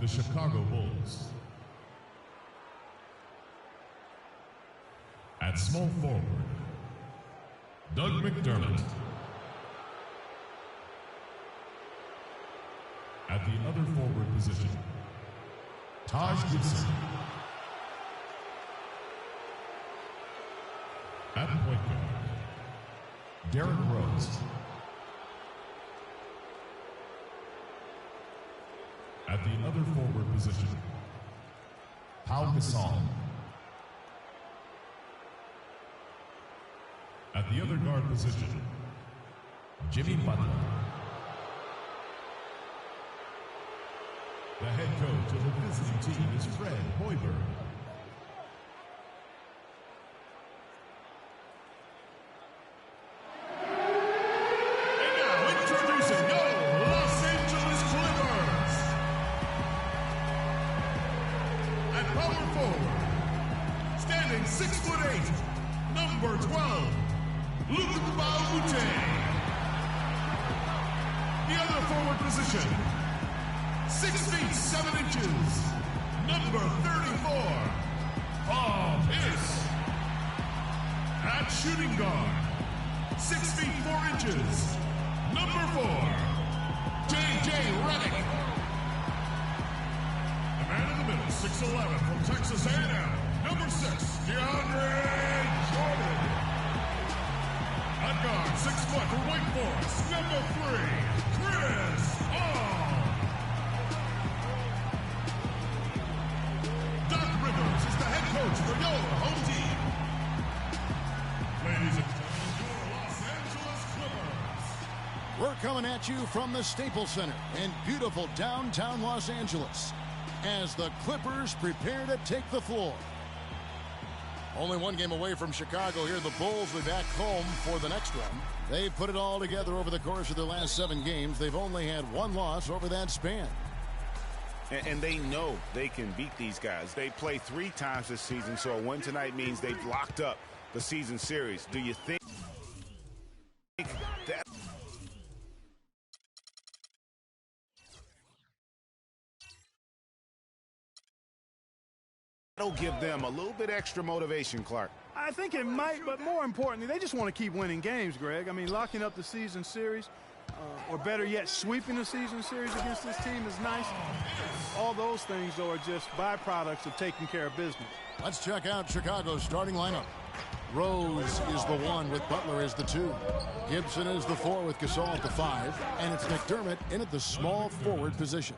the Chicago Bulls. At small forward, Doug McDermott. At the other forward position, Taj Gibson. At point guard, Derrick Rose. At the other forward position, Pau Gasol. At the other guard position, Jimmy Butler. The head coach of the visiting team is Fred Hoiberg. And now introducing your Los Angeles Clippers. At power forward, standing 6'8", number 12, jOgbu. The other forward position, 6 feet 7 inches, number 34, Paul Pierce. At shooting guard, 6 feet 4 inches, number 4, J.J. Redick. The man in the middle, 6'11", from Texas A&M, number 6, DeAndre Jordan. At guard, 6 foot from Wake Forest, number 3, Chris Paul. Doc Rivers is the head coach for your home team. Ladies and gentlemen, your Los Angeles Clippers. We're coming at you from the Staples Center in beautiful downtown Los Angeles as the Clippers prepare to take the floor. Only one game away from Chicago here. The Bulls will be back home for the next one. They've put it all together over the course of their last 7 games. They've only had 1 loss over that span. And they know they can beat these guys. They play 3 times this season, so a win tonight means they've locked up the season series. Do you think that that'll give them a little bit extra motivation, Clark? I think it might, but more importantly, they just want to keep winning games, Greg. I mean, locking up the season series, or better yet, sweeping the season series against this team is nice. All those things, though, are just byproducts of taking care of business. Let's check out Chicago's starting lineup. Rose is the 1 with Butler as the 2. Gibson is the 4 with Gasol at the 5. And it's McDermott in at the small forward position.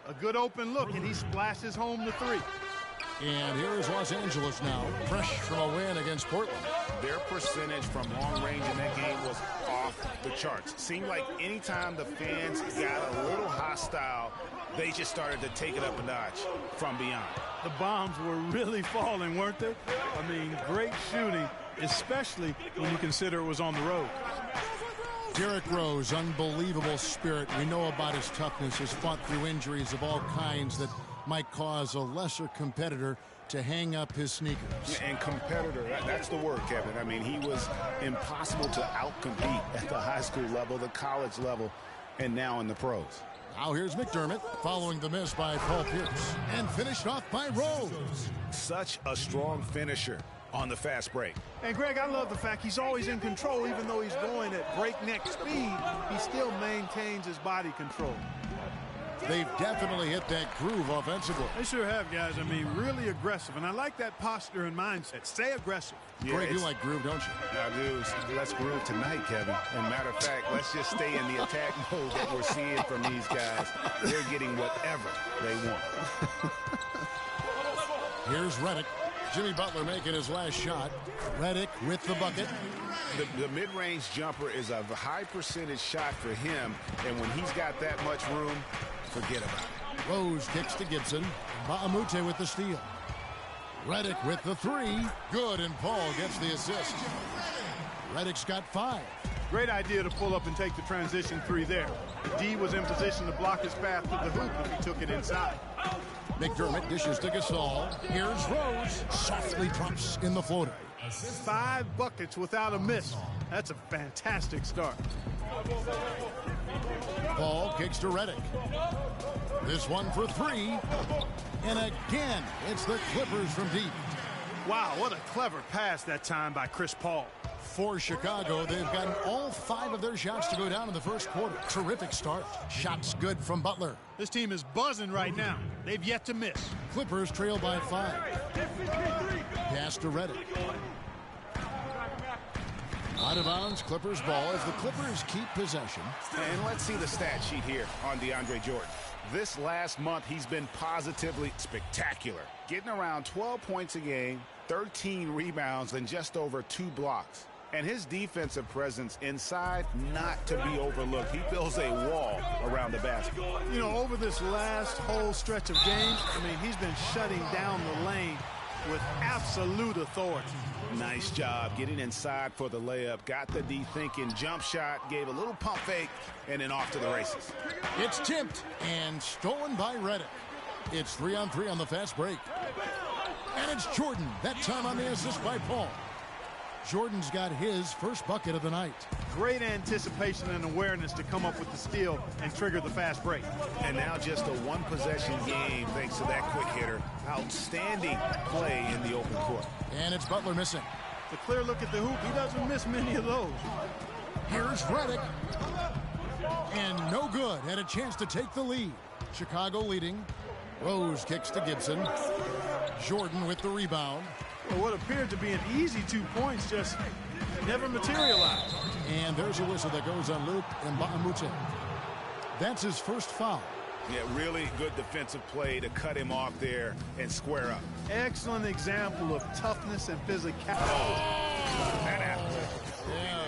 A good open look, and he splashes home the 3. And here's Los Angeles now, fresh from a win against Portland. Their percentage from long range in that game was off the charts. Seemed like anytime the fans got a little hostile, they just started to take it up a notch from beyond. The bombs were really falling, weren't they? I mean, great shooting, especially when you consider it was on the road. Derrick Rose, unbelievable spirit. We know about his toughness, has fought through injuries of all kinds that might cause a lesser competitor to hang up his sneakers. And competitor, that's the word, Kevin. I mean, he was impossible to outcompete at the high school level, the college level, and now in the pros. Now here's McDermott following the miss by Paul Pierce and finished off by Rose. Such a strong finisher on the fast break. And Greg, I love the fact he's always in control. Even though he's going at breakneck speed, he still maintains his body control. They've definitely hit that groove offensively. They sure have, guys. I mean, really aggressive. And I like that posture and mindset. Stay aggressive. Yeah, Greg, you like groove, don't you? I do. Let's groove tonight, Kevin. And matter of fact, let's just stay in the attack mode that we're seeing from these guys. They're getting whatever they want. Here's Redick. Jimmy Butler making his last shot. Redick with the bucket. The mid-range jumper is a high percentage shot for him. And when he's got that much room, forget about it. Rose kicks to Gibson. Ba'amute with the steal. Redick with the 3. Good, and Paul gets the assist. Redick's got 5. Great idea to pull up and take the transition 3 there. D was in position to block his path to the hoop if he took it inside. McDermott dishes to Gasol. Here's Rose. Softly drops in the floater. 5 buckets without a miss. That's a fantastic start. Paul kicks to Redick. This one for three. And again, it's the Clippers from deep. Wow, what a clever pass that time by Chris Paul. For Chicago, they've gotten all 5 of their shots to go down in the first quarter. Terrific start. Shots good from Butler. This team is buzzing right now. They've yet to miss. Clippers trail by 5. Pass to Redick. Out of bounds, Clippers ball as the Clippers keep possession. And let's see the stat sheet here on DeAndre Jordan. This last month, he's been positively spectacular. Getting around 12 points a game, 13 rebounds, and just over 2 blocks. And his defensive presence inside, not to be overlooked. He builds a wall around the basket. You know, over this last whole stretch of games, I mean, he's been shutting down the lane with absolute authority. Nice job getting inside for the layup. Got the D thinking, jump shot, gave a little pump fake, and then off to the races. It's tipped and stolen by Redick. It's 3-on-3 on the fast break. And it's Jordan, that time on the assist by Paul. Jordan's got his first bucket of the night. Great anticipation and awareness to come up with the steal and trigger the fast break. And now just a one-possession game thanks to that quick hitter. Outstanding play in the open court. And it's Butler missing. The clear look at the hoop, he doesn't miss many of those. Here's Redick. And no good. Had a chance to take the lead. Chicago leading. Rose kicks to Gibson. Jordan with the rebound. Well, what appeared to be an easy 2 points just never materialized. And there's a whistle that goes on Luke Mbamute. That's his first foul. Yeah, really good defensive play to cut him off there and square up. Excellent example of toughness and physicality. That happened. Yeah.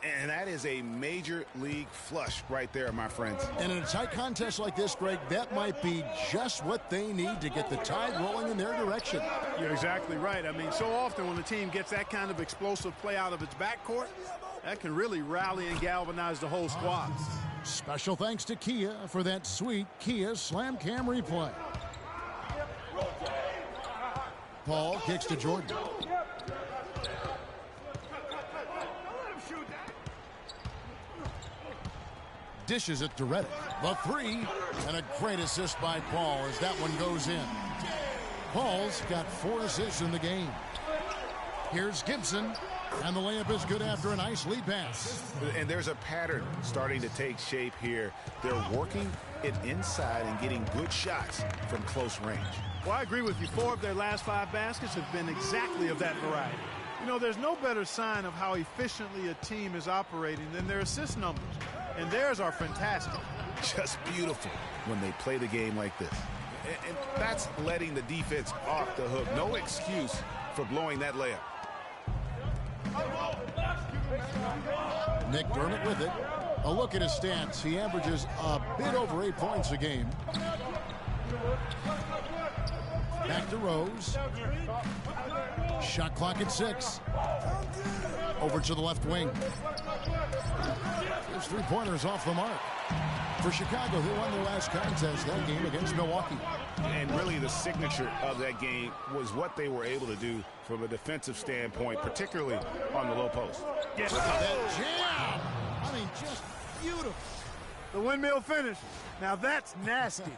And that is a major league flush right there, my friends. And in a tight contest like this, Greg, that might be just what they need to get the tide rolling in their direction. You're exactly right. I mean, so often when the team gets that kind of explosive play out of its backcourt, that can really rally and galvanize the whole squad. Special thanks to Kia for that sweet Kia Slam Cam replay. Paul kicks to Jordan. Dishes it to Redick. The three, and a great assist by Paul as that one goes in. Paul's got 4 assists in the game. Here's Gibson, and the layup is good after a nice lead pass. And there's a pattern starting to take shape here. They're working it inside and getting good shots from close range. Well, I agree with you. 4 of their last 5 baskets have been exactly of that variety. You know, there's no better sign of how efficiently a team is operating than their assist numbers. And theirs are fantastic. Just beautiful when they play the game like this. And that's letting the defense off the hook. No excuse for blowing that layup. McDermott with it. A look at his stats. He averages a bit over 8 points a game. Back to Rose. Shot clock at 6. Over to the left wing. His 3-pointers off the mark. For Chicago, who won their last contest that game against Milwaukee. And really the signature of that game was what they were able to do from a defensive standpoint, particularly on the low post. Yes, that jam! I mean, just beautiful. The windmill finish. Now that's nasty.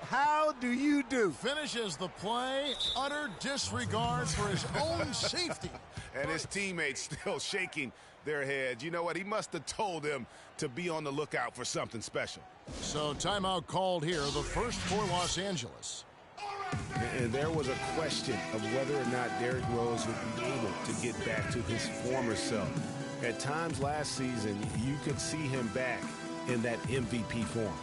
How do you do? Finishes the play, utter disregard for his own safety. And his teammates still shaking their heads. You know what? He must have told them to be on the lookout for something special. So timeout called here, the first for Los Angeles. And there was a question of whether or not Derrick Rose would be able to get back to his former self. At times last season, you could see him back in that MVP form.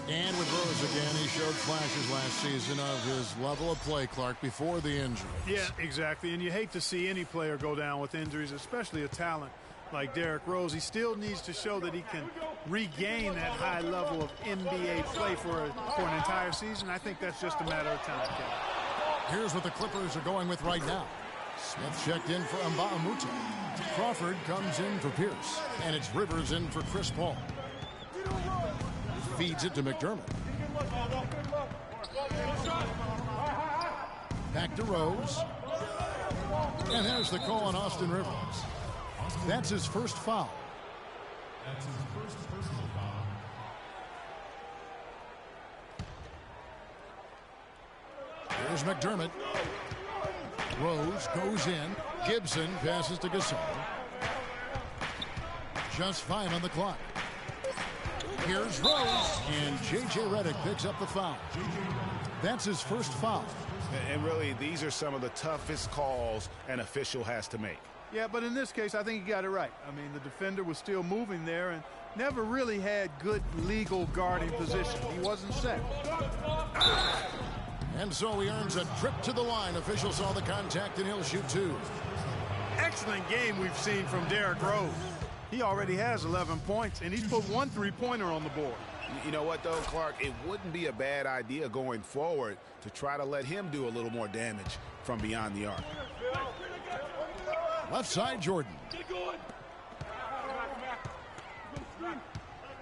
And with Rose again, he showed flashes last season of his level of play, Clark, before the injury. Yeah, exactly. And you hate to see any player go down with injuries, especially a talent like Derrick Rose. He still needs to show that he can regain that high level of NBA play for an entire season. I think that's just a matter of time, Kevin. Here's what the Clippers are going with right now. Smith checked in for Mbamute. Crawford comes in for Pierce. And it's Rivers in for Chris Paul. Feeds it to McDermott. Back to Rose. And there's the call on Austin Rivers. That's his first foul. Here's McDermott. Rose goes in. Gibson passes to Gasol. Just 5 on the clock. Here's Rose, and J.J. Redick picks up the foul. That's his first foul. And really, these are some of the toughest calls an official has to make. Yeah, but in this case, I think he got it right. I mean, the defender was still moving there and never really had good legal guarding position. He wasn't set. And so he earns a trip to the line. Official saw the contact, and he'll shoot 2. Excellent game we've seen from Derrick Rose. He already has 11 points, and he's put 1 3-pointer on the board. You know what, though, Clark? It wouldn't be a bad idea going forward to try to let him do a little more damage from beyond the arc. Left side, Jordan.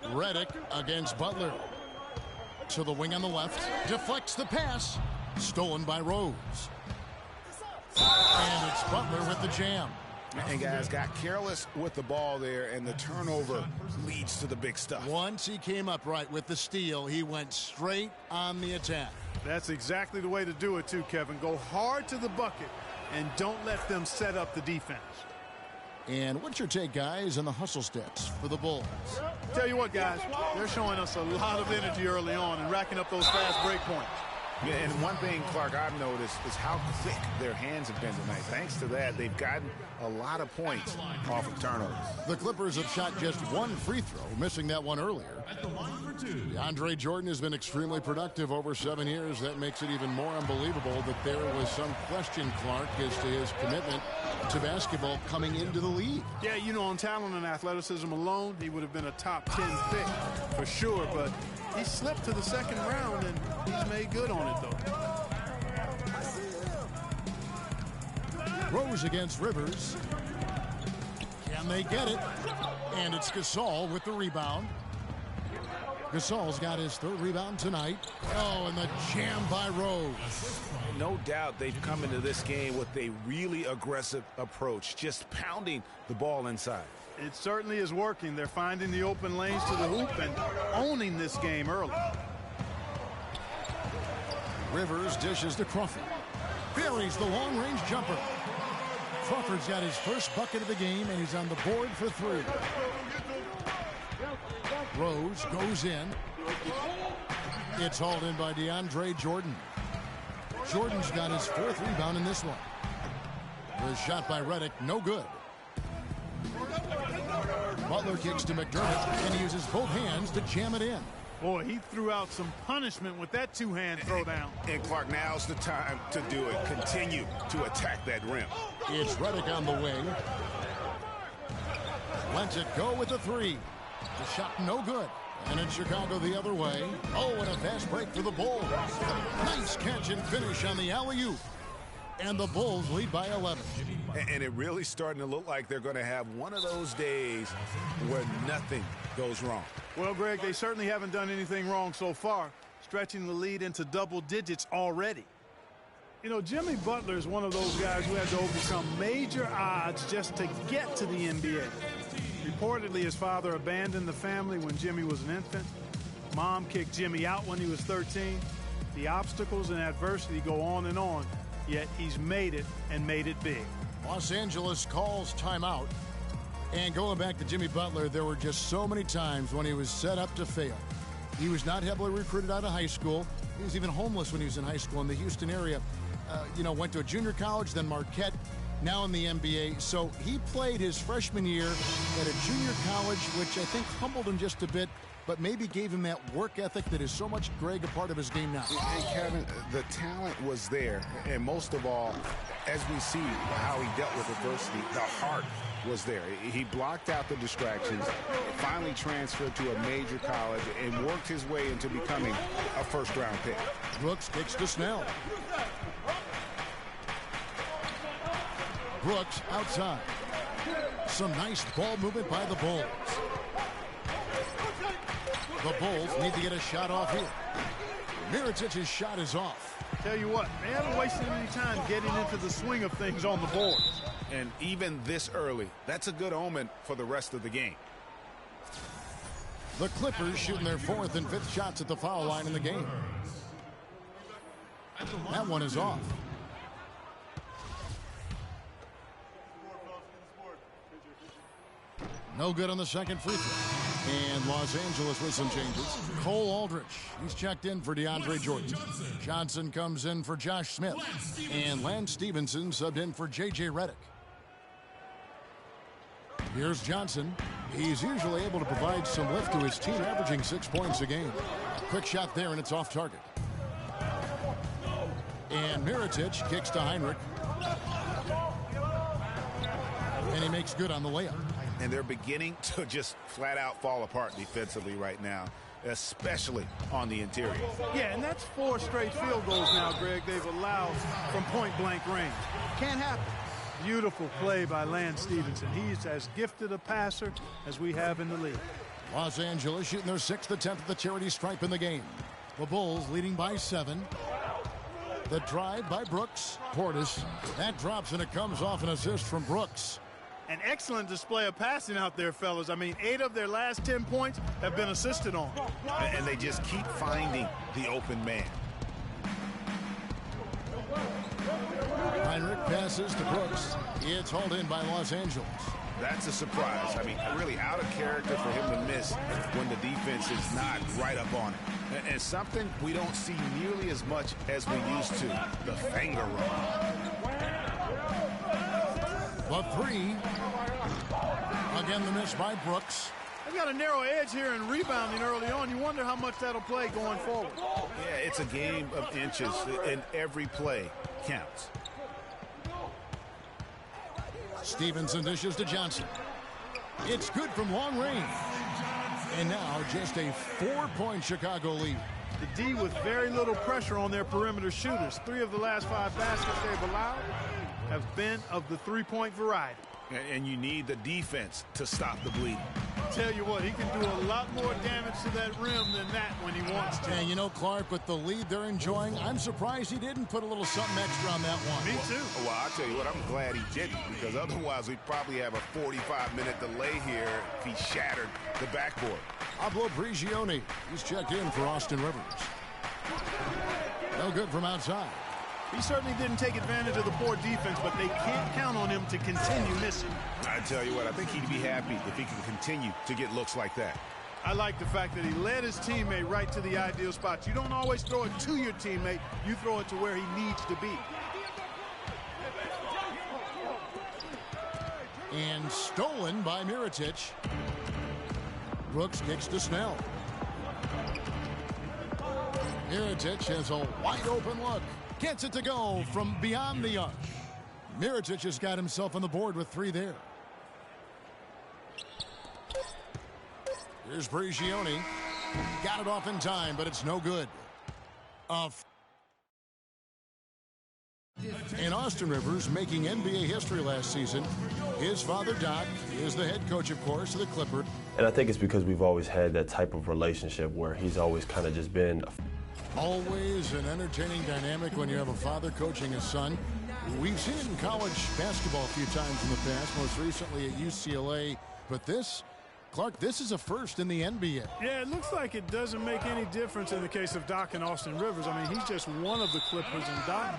Redick against Butler. To the wing on the left. Deflects the pass. Stolen by Rose. And it's Butler with the jam. And guys got careless with the ball there, and the turnover leads to the big stuff. Once he came up right with the steal, he went straight on the attack. That's exactly the way to do it too, Kevin. Go hard to the bucket and don't let them set up the defense. And what's your take, guys, on the hustle stats for the Bulls? Tell you what, guys, they're showing us a lot of energy early on and racking up those fast break points. Yeah, and one thing, Clark, I've noticed is how quick their hands have been tonight. Thanks to that, they've gotten a lot of points off of turnovers. The Clippers have shot just 1 free throw, missing that one earlier. DeAndre Jordan has been extremely productive over 7 years. That makes it even more unbelievable that there was some question, Clark, as to his commitment to basketball coming into the league. Yeah, you know, on talent and athleticism alone, he would have been a top 10 pick for sure, but he slipped to the second round, and he's made good on it, though. Rose against Rivers. Can they get it? And it's Gasol with the rebound. Gasol's got his 3rd rebound tonight. Oh, and the jam by Rose. No doubt they've come into this game with a really aggressive approach, just pounding the ball inside. It certainly is working. They're finding the open lanes to the hoop and owning this game early. Rivers dishes to Crawford. Buries the long-range jumper. Crawford's got his first bucket of the game, and he's on the board for 3. Rose goes in. It's hauled in by DeAndre Jordan. Jordan's got his 4th rebound in this one. The shot by Redick, no good. Butler kicks to McDermott, and he uses both hands to jam it in. Boy, he threw out some punishment with that 2-hand throwdown. And Clark, now's the time to do it. Continue to attack that rim. It's Redick on the wing. Lets it go with the 3. The shot no good. And in Chicago the other way. Oh, and a fast break for the Bulls. Nice catch and finish on the alley-oop. And the Bulls lead by 11. And it really starting to look like they're going to have one of those days where nothing goes wrong. Well, Greg, they certainly haven't done anything wrong so far, stretching the lead into double digits already. You know, Jimmy Butler is one of those guys who had to overcome major odds just to get to the NBA. Reportedly, his father abandoned the family when Jimmy was an infant. Mom kicked Jimmy out when he was 13. The obstacles and adversity go on, yet he's made it and made it big. Los Angeles calls timeout. And going back to Jimmy Butler, there were just so many times when he was set up to fail. He was not heavily recruited out of high school. He was even homeless when he was in high school in the Houston area. Went to a junior college, then Marquette, now in the NBA. So he played his freshman year at a junior college, which I think humbled him just a bit, but maybe gave him that work ethic that is so much, Greg, a part of his game now. Hey, Kevin, the talent was there. And most of all, as we see how he dealt with adversity, the heart was there. He blocked out the distractions, finally transferred to a major college, and worked his way into becoming a first-round pick. Brooks kicks to Snell. Brooks outside. Some nice ball movement by the Bulls. The Bulls need to get a shot off here. Mirotic's shot is off. Tell you what, they haven't wasted any time getting into the swing of things on the boards. And even this early, that's a good omen for the rest of the game. The Clippers shooting their 4th and 5th shots at the foul line in the game. That one is off. No good on the second free throw. And Los Angeles with some changes. Cole Aldrich, he's checked in for DeAndre Jordan. Johnson comes in for Josh Smith. And Lance Stevenson subbed in for J.J. Redick. Here's Johnson. He's usually able to provide some lift to his team, averaging 6 points a game. Quick shot there, and it's off target. And Mirotic kicks to Heinrich. And he makes good on the layup. And they're beginning to just flat out fall apart defensively right now, especially on the interior. Yeah, and that's 4 straight field goals now, Greg, they've allowed from point-blank range. Can't happen. Beautiful play by Lance Stevenson. He's as gifted a passer as we have in the league. Los Angeles shooting their 6th attempt at the charity stripe in the game. The Bulls leading by 7. The drive by Brooks. Portis. That drops, and it comes off an assist from Brooks. An excellent display of passing out there, fellas. I mean, 8 of their last 10 points have been assisted on. And they just keep finding the open man. Heinrich passes to Brooks. It's hauled in by Los Angeles. That's a surprise. I mean, really out of character for him to miss when the defense is not right up on it. And something we don't see nearly as much as we used to, the finger roll. The 3. Again, the miss by Brooks. They've got a narrow edge here in rebounding early on. You wonder how much that'll play going forward. Yeah, it's a game of inches, and every play counts. Stevenson dishes to Johnson. It's good from long range. And now just a 4-point Chicago lead. The D with very little pressure on their perimeter shooters. 3 of the last 5 baskets they've allowed have been of the 3-point variety. And you need the defense to stop the bleeding. Tell you what, he can do a lot more damage to that rim than that when he wants to. And you know, Clark, with the lead they're enjoying, I'm surprised he didn't put a little something extra on that one. Me too. Well, I'll tell you what, I'm glad he didn't, because otherwise we'd probably have a 45-minute delay here if he shattered the backboard. Pablo Prigioni, he's checked in for Austin Rivers. No good from outside. He certainly didn't take advantage of the poor defense, but they can't count on him to continue missing. I tell you what, I think he'd be happy if he can continue to get looks like that. I like the fact that he led his teammate right to the ideal spot. You don't always throw it to your teammate. You throw it to where he needs to be. And stolen by Mirotic. Brooks kicks to Snell. Mirotic has a wide open look. Gets it to go from beyond the arc. Mirotic has got himself on the board with 3 there. Here's Prigioni. Got it off in time, but it's no good. And Austin Rivers making NBA history last season. His father, Doc, is the head coach, of course, of the Clippers. And I think it's because we've always had that type of relationship where he's always kind of just been Always an entertaining dynamic when you have a father coaching a son. We've seen it in college basketball a few times in the past, most recently at UCLA. But this, Clark, this is a first in the NBA. Yeah, it looks like it doesn't make any difference in the case of Doc and Austin Rivers. I mean, he's just one of the Clippers, and Doc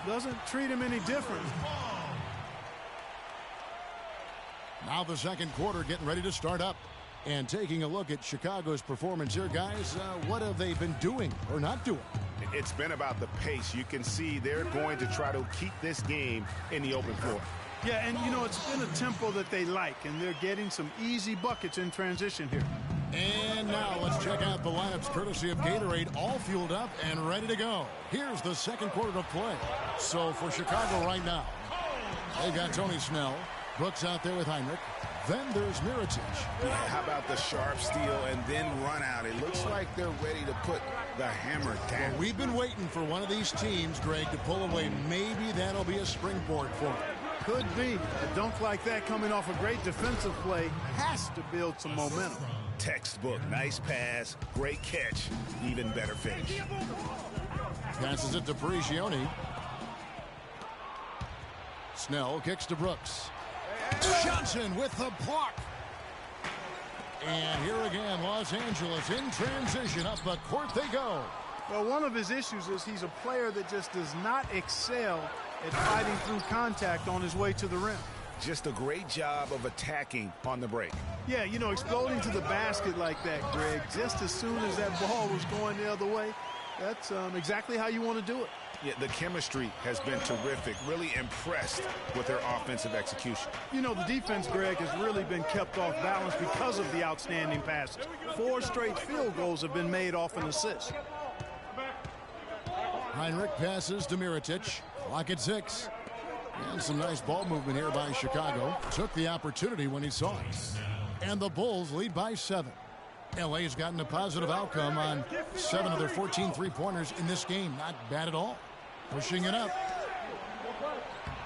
doesn't treat him any different. Now the second quarter getting ready to start up. And taking a look at Chicago's performance here, guys, what have they been doing or not doing? It's been about the pace. You can see they're going to try to keep this game in the open floor. Yeah, and, you know, it's been a tempo that they like, and they're getting some easy buckets in transition here. And now let's check out the lineups courtesy of Gatorade, all fueled up and ready to go. Here's the second quarter of play. So for Chicago right now, they got Tony Snell, Brooks out there with Heinrich. Then there's Mirotic. Yeah, how about the sharp steal and then run out? It looks like they're ready to put the hammer down. Well, we've been waiting for one of these teams, Greg, to pull away. Maybe that'll be a springboard for them. Could be. A dunk like that coming off a great defensive play has to build some momentum. Textbook. Nice pass. Great catch. Even better finish. Passes it to Prigioni. Snell kicks to Brooks. Johnson with the block. And here again, Los Angeles in transition. Up the court they go. Well, one of his issues is he's a player that just does not excel at fighting through contact on his way to the rim. Just a great job of attacking on the break. Yeah, you know, exploding to the basket like that, Greg, just as soon as that ball was going the other way, that's exactly how you want to do it. Yeah, the chemistry has been terrific. Really impressed with their offensive execution. You know, the defense, Greg, has really been kept off balance because of the outstanding passes. 4 straight field goals have been made off an assist. Heinrich passes to Mirotic. Clock at 6. And some nice ball movement here by Chicago. Took the opportunity when he saw it. And the Bulls lead by 7. LA's gotten a positive outcome on 7 of their 14 three-pointers in this game. Not bad at all. Pushing it up.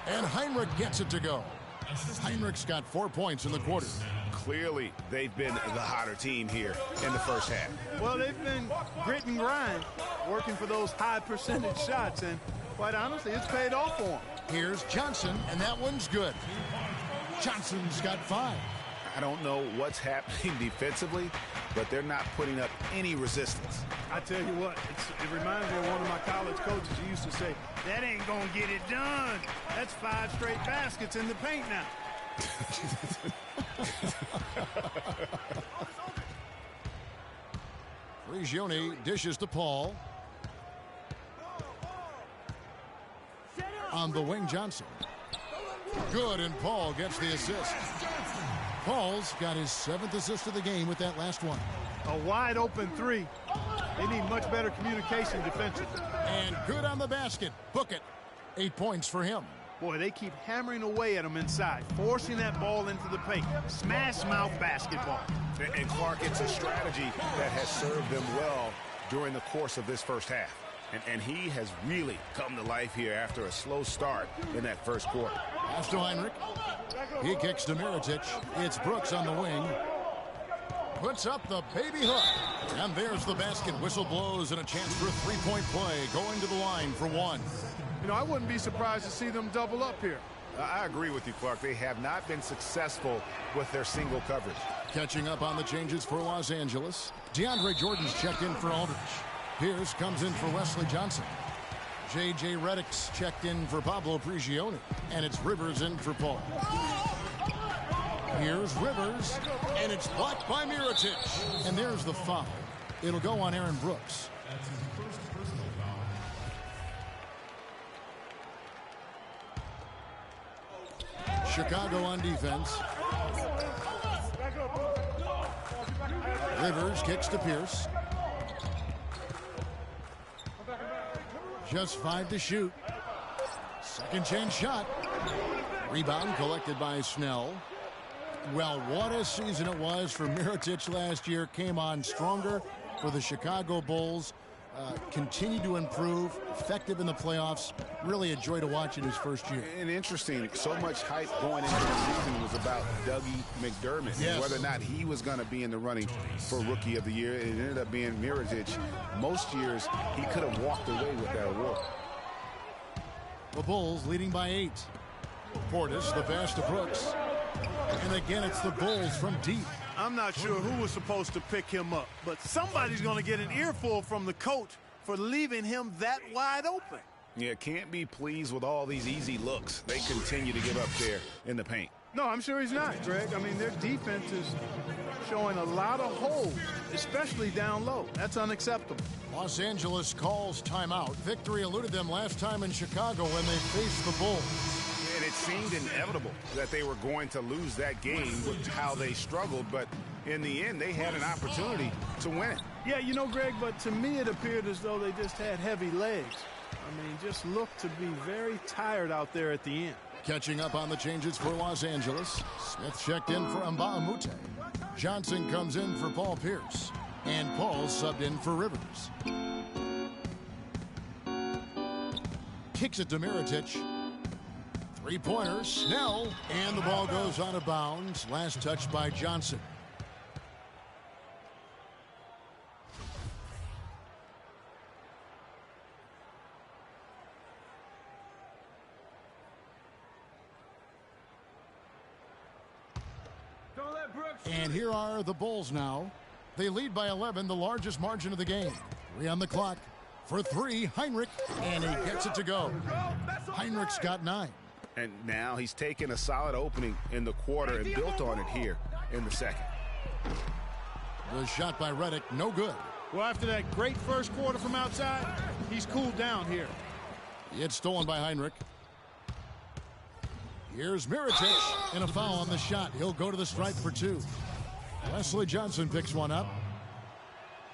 And Heinrich gets it to go. Heinrich's got 4 points in the quarter. Clearly, they've been the hotter team here in the first half. Well, they've been grit and grind, working for those high percentage shots, and quite honestly, it's paid off for them. Here's Johnson, and that one's good. Johnson's got 5. I don't know what's happening defensively, but they're not putting up any resistance. I tell you what, it reminds me of one of my college coaches who used to say, that ain't gonna get it done. That's 5 straight baskets in the paint now. Prigioni dishes to Paul. On the wing, Johnson. Good, and Paul gets the assist. Paul's got his 7th assist of the game with that last one. A wide open 3. They need much better communication defensively. And good on the basket. Book it. 8 points for him. Boy, they keep hammering away at him inside, forcing that ball into the paint. Smash mouth basketball. And Clark, it's a strategy that has served them well during the course of this first half. And he has really come to life here after a slow start in that first quarter. Pass to Heinrich. He kicks to Mirotic. It's Brooks on the wing. Puts up the baby hook. And there's the basket. Whistle blows and a chance for a three-point play. Going to the line for 1. You know, I wouldn't be surprised to see them double up here. I agree with you, Clark. They have not been successful with their single coverage. Catching up on the changes for Los Angeles. DeAndre Jordan's checked in for Aldridge. Pierce comes in for Wesley Johnson. J.J. Redick's checked in for Pablo Prigioni. And it's Rivers in for Paul. Here's Rivers. And it's blocked by Mirotic. And there's the foul. It'll go on Aaron Brooks. Chicago on defense. Rivers kicks to Pierce. Just 5 to shoot. Second chance shot. Rebound collected by Snell. Well, what a season it was for Mirotic last year. Came on stronger for the Chicago Bulls. Continued to improve. Effective in the playoffs. Really a joy to watch in his first year. And interesting, so much hype going into the season was about Dougie McDermott. Yes. And whether or not he was going to be in the running for Rookie of the Year. It ended up being Mirotic. Most years, he could have walked away with that award. The Bulls leading by 8. Portis, the pass to Brooks. And again, it's the Bulls from deep. I'm not sure who was supposed to pick him up, but somebody's going to get an earful from the coach for leaving him that wide open. Yeah, can't be pleased with all these easy looks they continue to give up there in the paint. No, I'm sure he's not, Greg. I mean, their defense is showing a lot of holes, especially down low. That's unacceptable. Los Angeles calls timeout. Victory eluded them last time in Chicago when they faced the Bulls. And it seemed inevitable that they were going to lose that game with how they struggled, but in the end, they had an opportunity to win it. Yeah, you know, Greg, but to me it appeared as though they just had heavy legs. I mean, just looked to be very tired out there at the end. Catching up on the changes for Los Angeles. Smith checked in for Mbamute. Johnson comes in for Paul Pierce. And Paul subbed in for Rivers. Kicks it to Mirotic. Three-pointer, Snell, and the ball goes out of bounds. Last touch by Johnson. And here are the Bulls now. They lead by 11, the largest margin of the game. 3 on the clock. For three, Heinrich, and he gets it to go. Heinrich's got 9. And now he's taken a solid opening in the quarter and built on it here in the second. The shot by Redick, no good. Well, after that great first quarter from outside, he's cooled down here. It's stolen by Heinrich. Here's Mirotic, and a foul on the shot. He'll go to the stripe for 2. Wesley Johnson picks one up.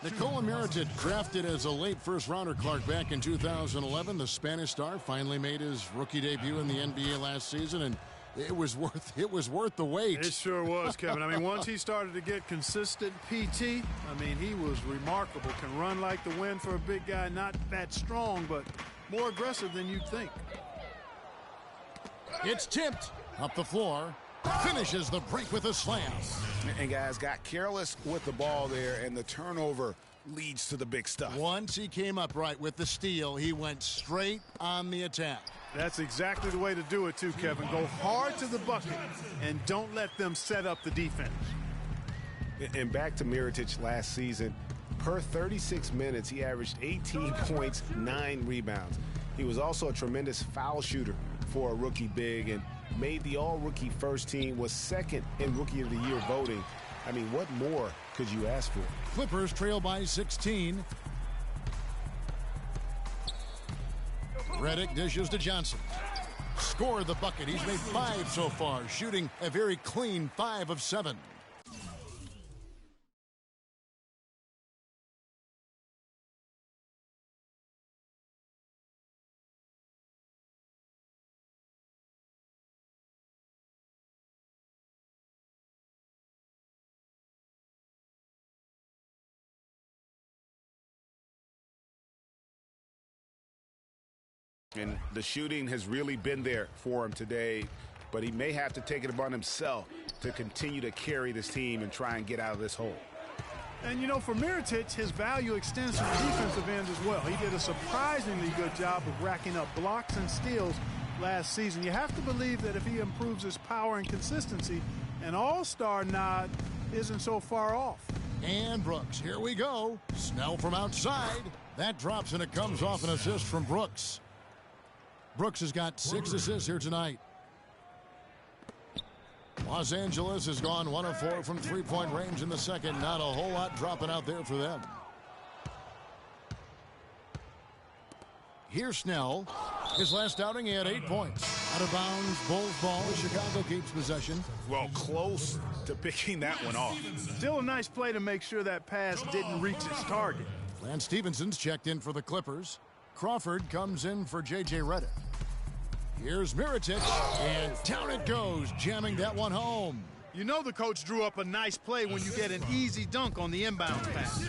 Nikola Mirotic, drafted as a late first-rounder, Clark, back in 2011. The Spanish star finally made his rookie debut in the NBA last season, and it was worth the wait. It sure was, Kevin. I mean, once he started to get consistent PT, I mean, he was remarkable. Can run like the wind for a big guy, not that strong, but more aggressive than you'd think. It's tipped up the floor. Finishes the break with a slam. And guys got careless with the ball there, and the turnover leads to the big stuff. Once he came up right with the steal, he went straight on the attack. That's exactly the way to do it too, Kevin. Go hard to the bucket and don't let them set up the defense. And back to Mirotic last season, per 36 minutes, he averaged 18 points, 9 rebounds. He was also a tremendous foul shooter for a rookie big, and made the all-rookie first team, was second in Rookie of the Year voting. I mean, what more could you ask for? Clippers trail by 16. Redick dishes to Johnson. Scored the bucket. He's made 5 so far, shooting a very clean 5 of 7. And the shooting has really been there for him today, but he may have to take it upon himself to continue to carry this team and try and get out of this hole. And, you know, for Mirotic, his value extends to the defensive end as well. He did a surprisingly good job of racking up blocks and steals last season. You have to believe that if he improves his power and consistency, an all-star nod isn't so far off. And Brooks, here we go. Snell from outside. That drops, and it comes off an assist from Brooks. Brooks has got 6 assists here tonight. Los Angeles has gone 1 of 4 from three-point range in the second. Not a whole lot dropping out there for them. Here's Snell. His last outing, he had 8 points. Out of bounds, Bulls ball. Chicago keeps possession. Well, close to picking that one off. Still a nice play to make sure that pass didn't reach its target. Lance Stephenson's checked in for the Clippers. Crawford comes in for J.J. Redick. Here's Mirotic, and down it goes, jamming that one home. You know the coach drew up a nice play when you get an easy dunk on the inbound pass.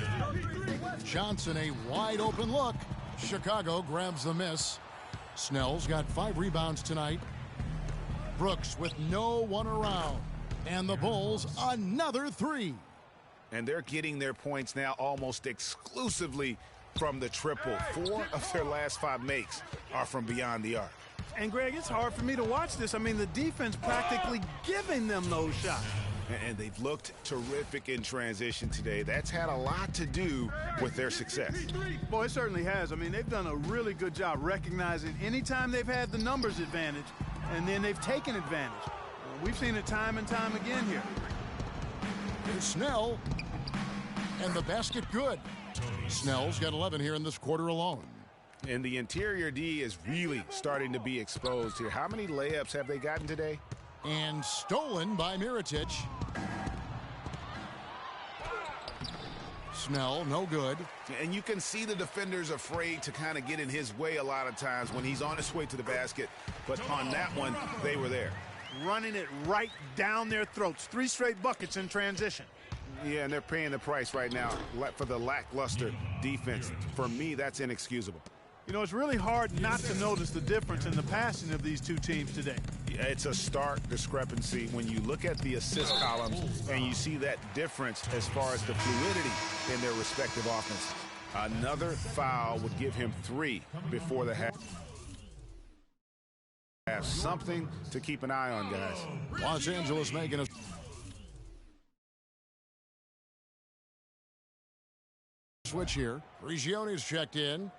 Johnson, a wide open look. Chicago grabs the miss. Snell's got 5 rebounds tonight. Brooks with no one around. And the Bulls, another 3. And they're getting their points now almost exclusively from the triple. 4 of their last 5 makes are from beyond the arc. And, Greg, it's hard for me to watch this. I mean, the defense practically giving them those shots. And they've looked terrific in transition today. That's had a lot to do with their success. Boy, it certainly has. I mean, they've done a really good job recognizing anytime they've had the numbers advantage, and then they've taken advantage. We've seen it time and time again here. Here's Snell, and the basket good. Snell's got 11 here in this quarter alone. And the interior D is really starting to be exposed here. How many layups have they gotten today? And stolen by Mirotic. Snell, no good. And you can see the defenders afraid to kind of get in his way a lot of times when he's on his way to the basket. But on that one, they were there. Running it right down their throats. 3 straight buckets in transition. Yeah, and they're paying the price right now for the lackluster defense. For me, that's inexcusable. You know, it's really hard not to notice the difference in the passing of these two teams today. Yeah, it's a stark discrepancy when you look at the assist columns and you see that difference as far as the fluidity in their respective offenses. Another foul would give him 3 before the half. Have something to keep an eye on, guys. Los Angeles making a switch here. Regione's checked in.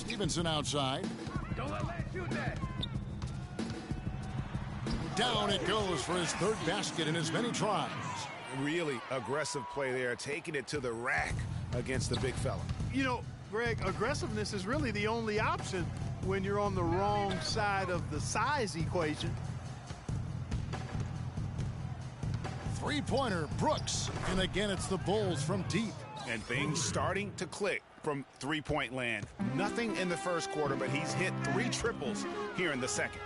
Stevenson outside. Don't let Lance shoot that. Down it goes for his third basket in as many tries. Really aggressive play there, taking it to the rack against the big fella. You know, Greg, aggressiveness is really the only option when you're on the wrong side of the size equation. Three-pointer, Brooks. And again, it's the Bulls from deep. And things starting to click from three-point land. Nothing in the first quarter, but he's hit 3 triples here in the second.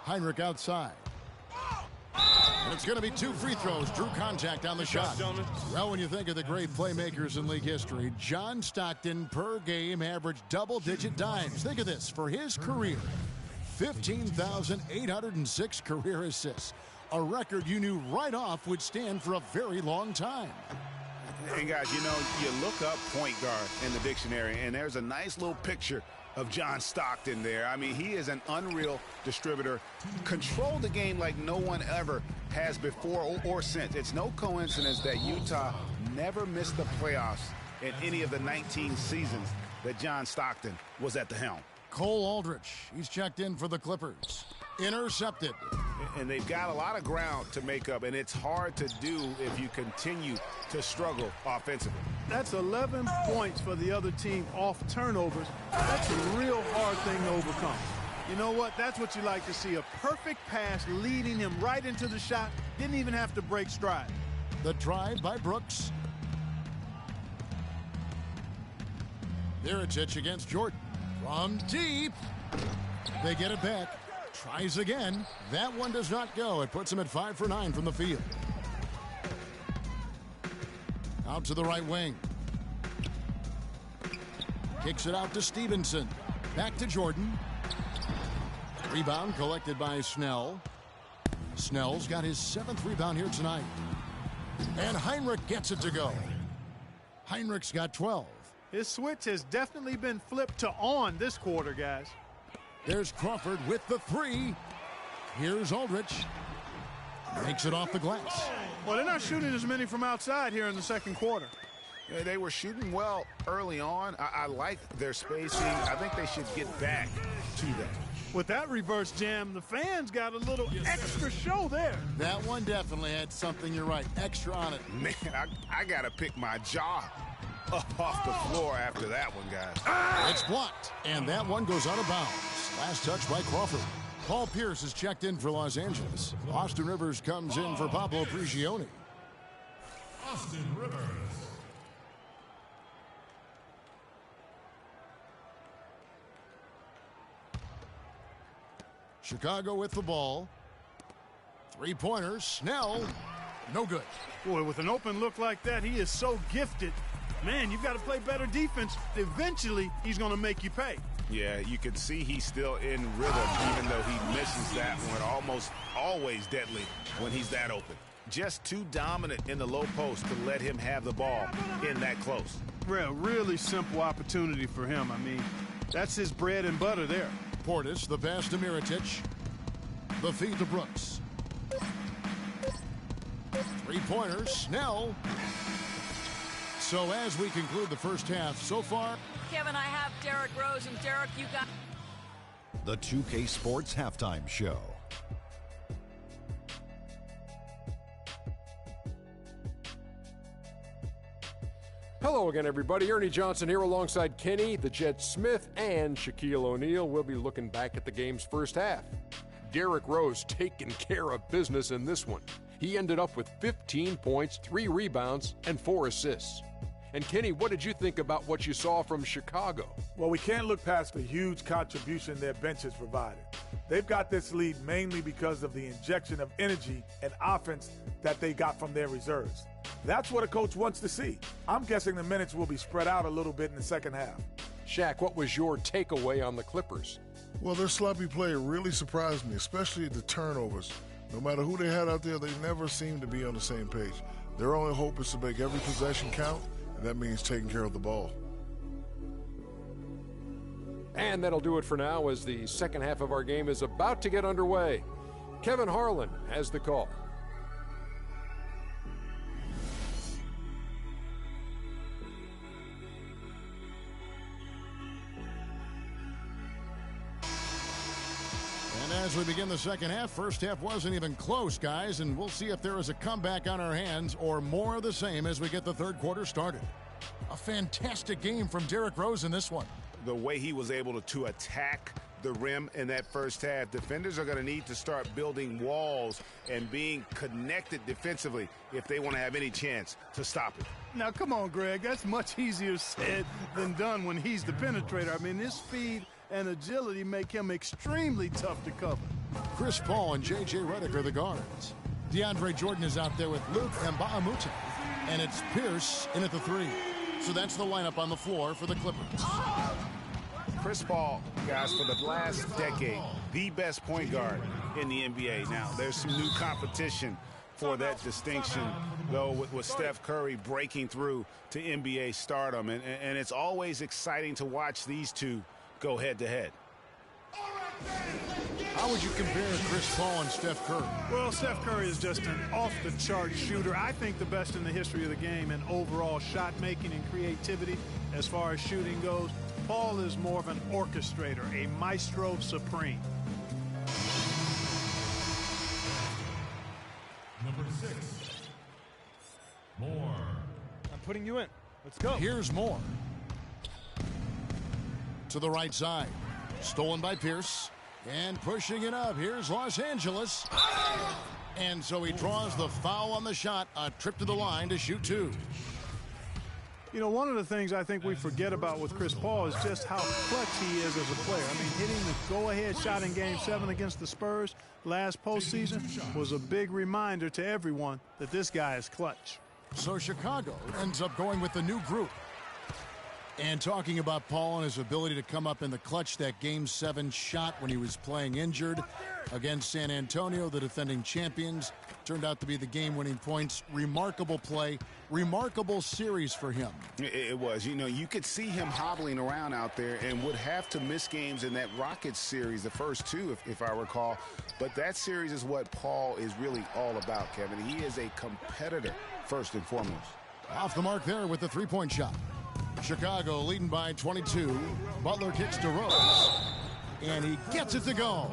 Heinrich outside. And it's going to be 2 free throws. Drew contact on the shot. Well, when you think of the great playmakers in league history, John Stockton per game averaged double-digit dimes. Think of this. For his career, 15,806 career assists. A record you knew right off would stand for a very long time. And guys, you know, you look up point guard in the dictionary, and there's a nice little picture of John Stockton there. I mean, he is an unreal distributor. Controlled the game like no one ever has before or since. It's no coincidence that Utah never missed the playoffs in any of the 19 seasons that John Stockton was at the helm. Cole Aldrich, he's checked in for the Clippers. Intercepted. And they've got a lot of ground to make up, and it's hard to do if you continue to struggle offensively. That's 11 points for the other team off turnovers. That's a real hard thing to overcome. You know what? That's what you like to see. A perfect pass leading him right into the shot. Didn't even have to break stride. The drive by Brooks. Mirotic against Jordan. From deep. They get it back. Tries again. That one does not go. It puts him at 5 for 9 from the field. Out to the right wing. Kicks it out to Stevenson. Back to Jordan. Rebound collected by Snell. Snell's got his 7th rebound here tonight. And Heinrich gets it to go. Heinrich's got 12. His switch has definitely been flipped to on this quarter, guys. There's Crawford with the 3. Here's Aldrich. Makes it off the glass. Well, they're not shooting as many from outside here in the second quarter. Yeah, they were shooting well early on. I like their spacing. I think they should get back to that. With that reverse jam, the fans got a little extra show there. That one definitely had something, you're right, extra on it. Man, I got to pick my jaw up off the floor after that one, guys. It's blocked, and that one goes out of bounds. Last touch by Crawford. Paul Pierce is checked in for Los Angeles. Austin Rivers comes in for Pablo Prigioni. Austin Rivers. Chicago with the ball. 3-pointers. Snell. No good. Boy, with an open look like that, he is so gifted. Man, you've got to play better defense. Eventually, he's going to make you pay. Yeah, you can see he's still in rhythm, even though he misses that one. Almost always deadly when he's that open. Just too dominant in the low post to let him have the ball in that close. Really simple opportunity for him. I mean, that's his bread and butter there. Portis, the pass to Mirotic. The feed to Brooks. 3-pointers. Snell. So as we conclude the first half, so far... Kevin, I have Derrick Rose, and Derrick, you got... The 2K Sports Halftime Show. Hello again, everybody. Ernie Johnson here alongside Kenny, the Jet Smith, and Shaquille O'Neal. We'll be looking back at the game's first half. Derrick Rose taking care of business in this one. He ended up with 15 points, 3 rebounds, and 4 assists. And Kenny, what did you think about what you saw from Chicago? Well, we can't look past the huge contribution their bench has provided. They've got this lead mainly because of the injection of energy and offense that they got from their reserves. That's what a coach wants to see. I'm guessing the minutes will be spread out a little bit in the second half. Shaq, what was your takeaway on the Clippers? Well, their sloppy play really surprised me, especially the turnovers. No matter who they had out there, they never seemed to be on the same page. Their only hope is to make every possession count, and that means taking care of the ball. And that'll do it for now as the second half of our game is about to get underway. Kevin Harlan has the call. As we begin the second half, first half wasn't even close, guys, and we'll see if there is a comeback on our hands or more of the same as we get the third quarter started. A fantastic game from Derrick Rose in this one. The way he was able to attack the rim in that first half, defenders are going to need to start building walls and being connected defensively if they want to have any chance to stop it. Now, come on, Greg. That's much easier said than done when he's the penetrator. I mean, his speed and agility make him extremely tough to cover. Chris Paul and J.J. Redick are the guards. DeAndre Jordan is out there with Luke Mbamute. And it's Pierce in at the three. So that's the lineup on the floor for the Clippers. Chris Paul, guys, for the last decade, the best point guard in the NBA. Now, there's some new competition for that distinction, though, with Steph Curry breaking through to NBA stardom. And it's always exciting to watch these two go head-to-head. How would you compare Chris Paul and Steph Curry? Well, Steph Curry is just an off-the-chart shooter. I think the best in the history of the game in overall shot making and creativity as far as shooting goes. Paul is more of an orchestrator, a maestro supreme. Number 6, Moore. I'm putting you in. Let's go. Here's Moore. To the right side. Stolen by Pierce. And pushing it up. Here's Los Angeles. And so he draws the foul on the shot. A trip to the line to shoot two. You know, one of the things I think we forget about with Chris Paul is just how clutch he is as a player. I mean, hitting the go-ahead shot in Game 7 against the Spurs last postseason was a big reminder to everyone that this guy is clutch. So Chicago ends up going with the new group. And talking about Paul and his ability to come up in the clutch, that Game 7 shot when he was playing injured against San Antonio, the defending champions, turned out to be the game-winning points. Remarkable play, remarkable series for him. It was. You know, you could see him hobbling around out there and would have to miss games in that Rockets series, the first two, if I recall. But that series is what Paul is really all about, Kevin. He is a competitor, first and foremost. Off the mark there with the three-point shot. Chicago leading by 22. Butler kicks to Rose. And he gets it to go.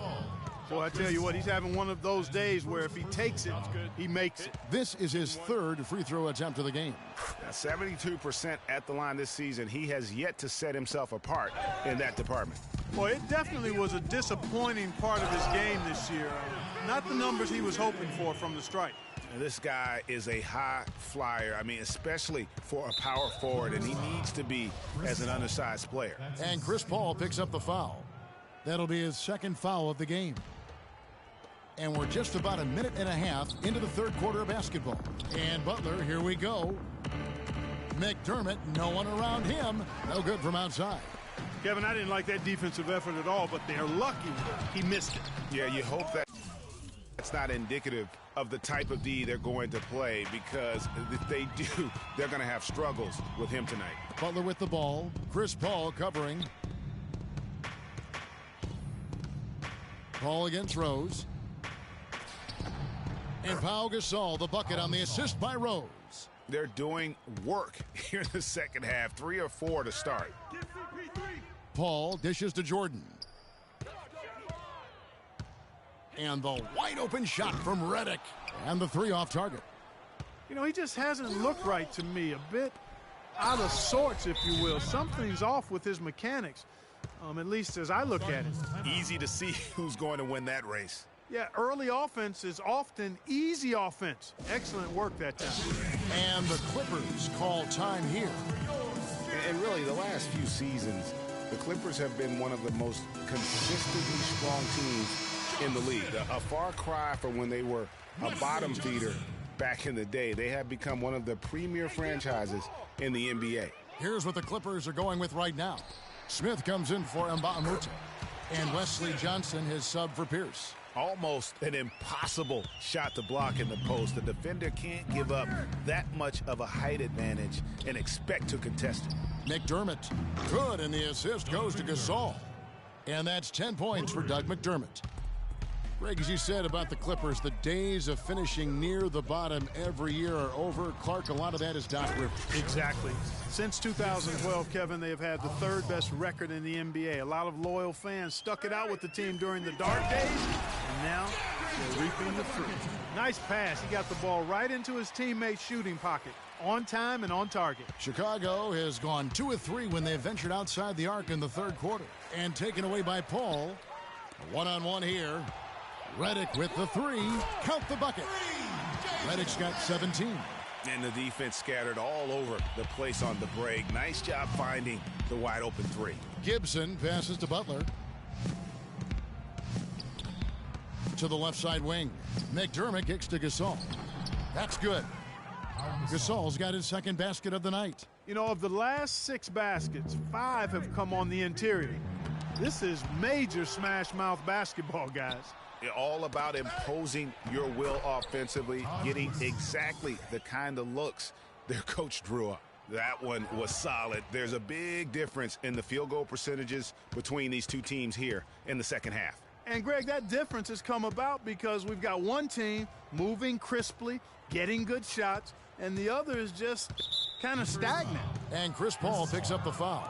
Boy, I tell you what, he's having one of those days where if he takes it, he makes it. This is his third free throw attempt of the game. Now, 72% at the line this season. He has yet to set himself apart in that department. Boy, it definitely was a disappointing part of his game this year. Not the numbers he was hoping for from the stripe. This guy is a high flyer. I mean, especially for a power forward, and he needs to be as an undersized player. And Chris Paul picks up the foul. That'll be his second foul of the game. And we're just about a minute and a half into the third quarter of basketball. And Butler, here we go. McDermott, no one around him. No good from outside. Kevin, I didn't like that defensive effort at all, but they're lucky he missed it. Yeah, you hope that that's not indicative of the type of D they're going to play, because if they do, they're going to have struggles with him tonight. Butler with the ball. Chris Paul covering. Paul against Rose. And Pau Gasol, the bucket on the assist by Rose. They're doing work here in the second half. 3 or 4 to start. Paul dishes to Jordan. And the wide open shot from Redick. And the three off target. You know, he just hasn't looked right to me. A bit out of sorts, if you will. Something's off with his mechanics, at least as I look at it. Easy to see who's going to win that race. Yeah, early offense is often easy offense. Excellent work that time. And the Clippers call time here. And really, the last few seasons, the Clippers have been one of the most consistently strong teams in the league. A far cry from when they were a bottom feeder back in the day. They have become one of the premier franchises in the NBA. Here's what the Clippers are going with right now. Smith comes in for Mbamute. And Wesley Johnson has subbed for Pierce. Almost an impossible shot to block in the post. The defender can't give up that much of a height advantage and expect to contest it. McDermott, good, and the assist goes to Gasol. And that's 10 points for Doug McDermott. Greg, as you said about the Clippers, the days of finishing near the bottom every year are over. Clark, a lot of that is Doc Rivers. Exactly. Since 2012, Kevin, they have had the third best record in the NBA. A lot of loyal fans stuck it out with the team during the dark days, and now they're reaping the fruit. Nice pass. He got the ball right into his teammate's shooting pocket. On time and on target. Chicago has gone 2 of 3 when they ventured outside the arc in the third quarter. And taken away by Paul. One-on-one here. Redick with the 3. Count the bucket. Redick's got 17. And the defense scattered all over the place on the break. Nice job finding the wide open 3. Gibson passes to Butler. To the left side wing. McDermott kicks to Gasol. That's good. Gasol's got his second basket of the night. You know, of the last 6 baskets, 5 have come on the interior. This is major smash mouth basketball, guys. All about imposing your will offensively, getting exactly the kind of looks their coach drew up. That one was solid. There's a big difference in the field goal percentages between these two teams here in the second half. And, Greg, that difference has come about because we've got one team moving crisply, getting good shots, and the other is just kind of stagnant. And Chris Paul picks up the foul.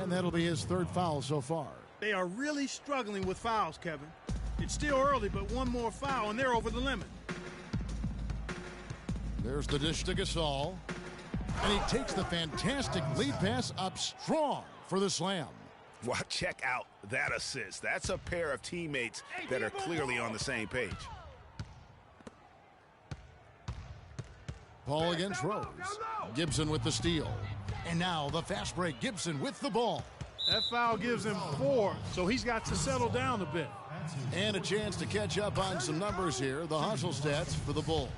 And that'll be his third foul so far. They are really struggling with fouls, Kevin. It's still early, but one more foul, and they're over the limit. There's the dish to Gasol. And he takes the fantastic lead pass up strong for the slam. Well, check out that assist. That's a pair of teammates that are clearly on the same page. Paul against Rose. Gibson with the steal. And now the fast break. Gibson with the ball. That foul gives him 4, so he's got to settle down a bit. And a chance to catch up on some numbers here. The hustle stats for the Bulls.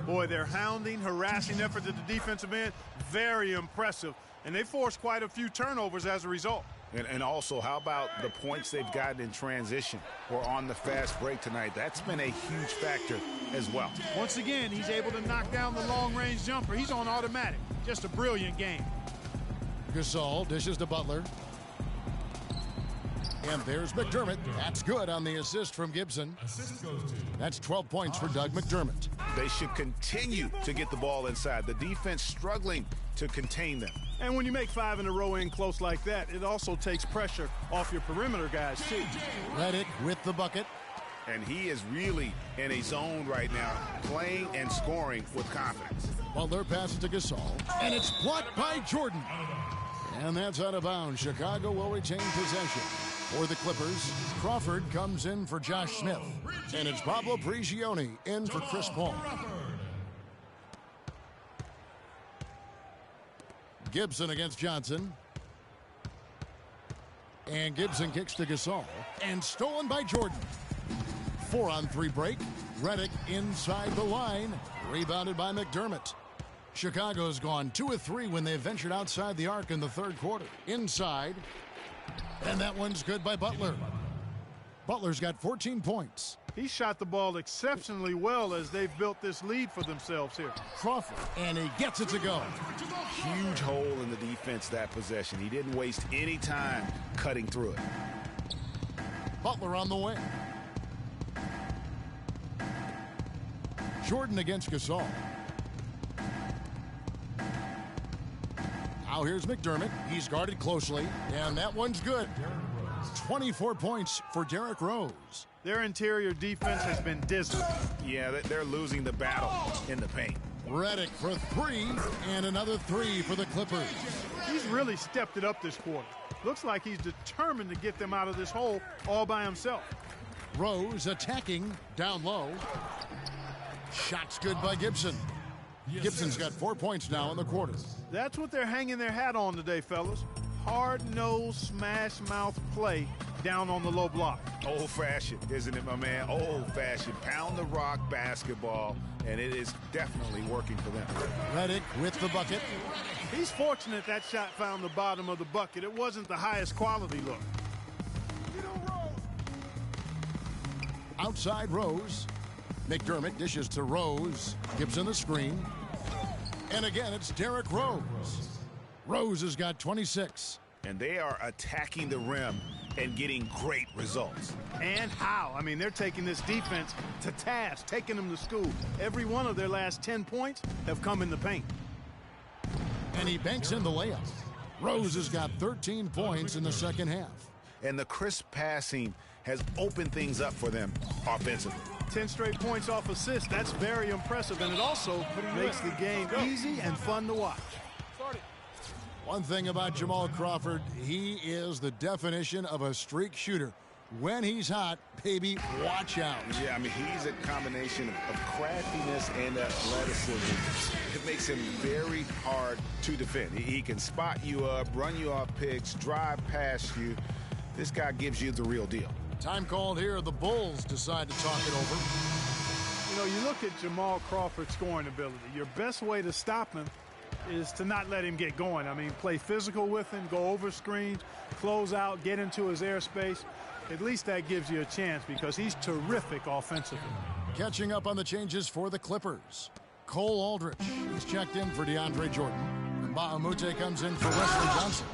Boy, their hounding, harassing effort at the defensive end, very impressive. And they forced quite a few turnovers as a result. And also, how about the points they've gotten in transition or on the fast break tonight? That's been a huge factor as well. Once again, he's able to knock down the long-range jumper. He's on automatic. Just a brilliant game. Gasol dishes to Butler. And there's McDermott. That's good on the assist from Gibson. That's 12 points for Doug McDermott. They should continue to get the ball inside. The defense struggling to contain them. And when you make 5 in a row in close like that, it also takes pressure off your perimeter guys, too. Redick with the bucket. And he is really in a zone right now, playing and scoring with confidence. Butler passes to Gasol. And it's blocked by Jordan. And that's out of bounds. Chicago will retain possession. For the Clippers, Crawford comes in for Josh Smith. And it's Pablo Prigioni in for Chris Paul. Gibson against Johnson. And Gibson kicks to Gasol. And stolen by Jordan. 4-on-3 break. Redick inside the line. Rebounded by McDermott. Chicago's gone 2 of 3 when they ventured outside the arc in the third quarter. Inside. And that one's good by Butler. Butler's got 14 points. He shot the ball exceptionally well as they've built this lead for themselves here. Crawford, and he gets it to go. Huge hole in the defense that possession. He didn't waste any time cutting through it. Butler on the wing. Jordan against Gasol. Now here's McDermott. He's guarded closely, and that one's good. 24 points for Derrick Rose. Their interior defense has been dismal. Yeah, they're losing the battle in the paint. Redick for 3, and another 3 for the Clippers. He's really stepped it up this quarter. Looks like he's determined to get them out of this hole all by himself. Rose attacking down low. Shot's good by Gibson. Gibson's got 4 points now in the quarter. That's what they're hanging their hat on today, fellas. Hard-nosed, smash-mouth play down on the low block. Old-fashioned, isn't it, my man? Old-fashioned, pound-the-rock basketball, and it is definitely working for them. Redick with the bucket. He's fortunate that shot found the bottom of the bucket. It wasn't the highest quality look. Outside Rose. McDermott dishes to Rose. Gibson the screen. And again, it's Derrick Rose. Rose has got 26. And they are attacking the rim and getting great results. And how? I mean, they're taking this defense to task, taking them to school. Every one of their last 10 points have come in the paint. And he banks in the layup. Rose has got 13 points in the second half. And the crisp passing has opened things up for them offensively. 10 straight points off assists. That's very impressive, and it also makes the game easy and fun to watch. One thing about Jamal Crawford, he is the definition of a streak shooter. When he's hot, baby, watch out. Yeah, I mean, he's a combination of craftiness and athleticism. It makes him very hard to defend. He can spot you up, run you off picks, drive past you. This guy gives you the real deal. Time called here. The Bulls decide to talk it over. You know, you look at Jamal Crawford's scoring ability. Your best way to stop him is to not let him get going. I mean, play physical with him, go over screens, close out, get into his airspace. At least that gives you a chance because he's terrific offensively. Catching up on the changes for the Clippers. Cole Aldrich, he's checked in for DeAndre Jordan. Mbah comes in for Wesley Johnson.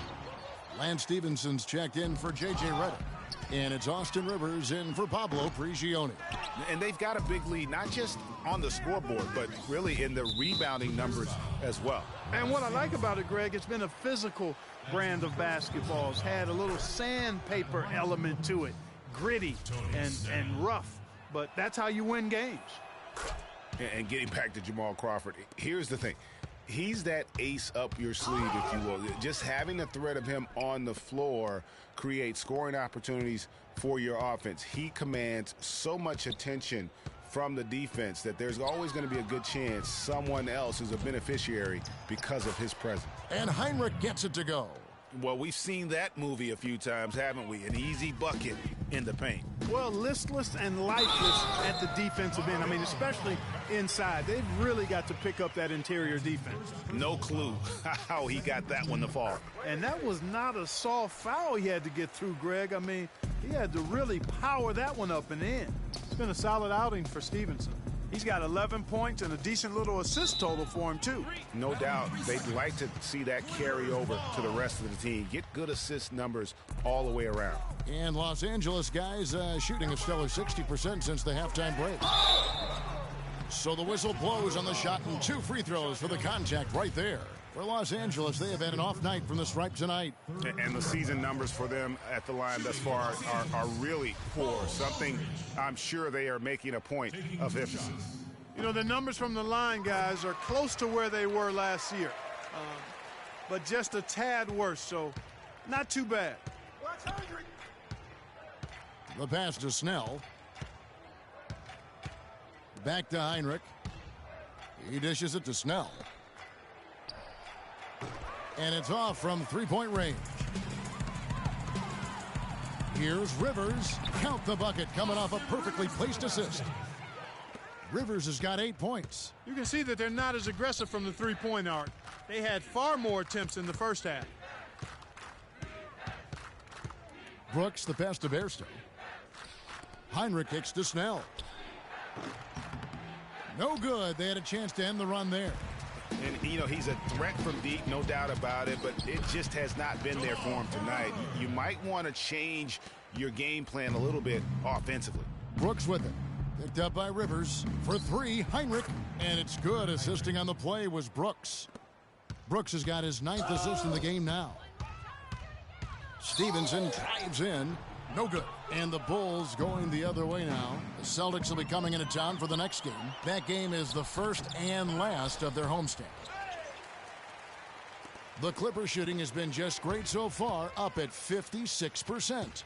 Lance Stevenson's checked in for J.J. Redick. And it's Austin Rivers in for Pablo Prigioni. And they've got a big lead, not just on the scoreboard, but really in the rebounding numbers as well. And what I like about it, Greg, it's been a physical brand of basketball. It's had a little sandpaper element to it, gritty and rough. But that's how you win games. And getting back to Jamal Crawford, here's the thing. He's that ace up your sleeve, if you will. Just having the threat of him on the floor creates scoring opportunities for your offense. He commands so much attention from the defense that there's always going to be a good chance someone else is a beneficiary because of his presence. And Heinrich gets it to go. Well, we've seen that movie a few times, haven't we? An easy bucket in the paint. Well, listless and lifeless at the defensive end. I mean, especially inside. They've really got to pick up that interior defense. No clue how he got that one to fall. And that was not a soft foul he had to get through, Greg. I mean, he had to really power that one up and in. It's been a solid outing for Stevenson. He's got 11 points and a decent little assist total for him, too. No doubt. They'd like to see that carry over to the rest of the team. Get good assist numbers all the way around. And Los Angeles guys shooting a stellar 60% since the halftime break. So the whistle blows on the shot and 2 free throws for the contact right there. For Los Angeles, they have had an off night from the stripe tonight. And the season numbers for them at the line thus far are really poor. Something I'm sure they are making a point of emphasis. You know, the numbers from the line, guys, are close to where they were last year. But just a tad worse, so not too bad. The pass to Snell. Back to Heinrich. He dishes it to Snell. And it's off from three-point range. Here's Rivers. Count the bucket coming off a perfectly placed assist. Rivers has got 8 points. You can see that they're not as aggressive from the three-point arc. They had far more attempts in the first half. Brooks, the pass to Bairstow. Heinrich kicks to Snell. No good. They had a chance to end the run there. And, you know, he's a threat from deep, no doubt about it, but it just has not been there for him tonight. You might want to change your game plan a little bit offensively. Brooks with it. Picked up by Rivers for 3. Heinrich. And it's good. Assisting on the play was Brooks. Brooks has got his 9th assist in the game now. Stevenson drives in. No good. And the Bulls going the other way now. The Celtics will be coming into town for the next game. That game is the first and last of their homestand. The Clippers shooting has been just great so far, up at 56%.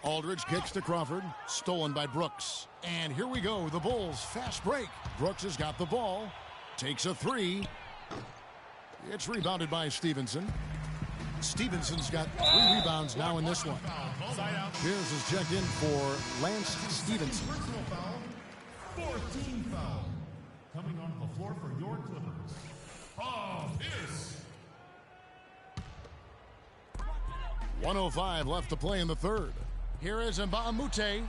Aldridge kicks to Crawford, stolen by Brooks. And here we go, the Bulls fast break. Brooks has got the ball, takes a 3. It's rebounded by Stevenson. Stevenson's got 3 rebounds now in this one. Pierce is checked in for Lance Stevenson. 14 foul. Coming onto the floor for your Clippers. Pierce. 1:05 left to play in the third. Here is Mbah,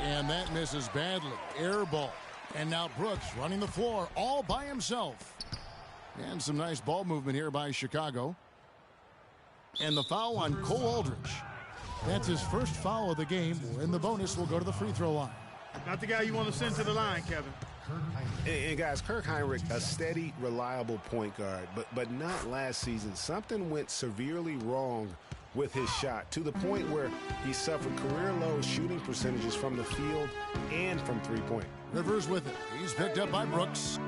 and that misses badly. Air ball. And now Brooks running the floor all by himself. And some nice ball movement here by Chicago. And the foul on Cole Aldrich. That's his first foul of the game, and the bonus will go to the free throw line. Not the guy you want to send to the line, Kevin. And guys, Kirk Heinrich, a steady, reliable point guard, but not last season. Something went severely wrong with his shot to the point where he suffered career-low shooting percentages from the field and from three-point. Rivers with it. He's picked up by Brooks.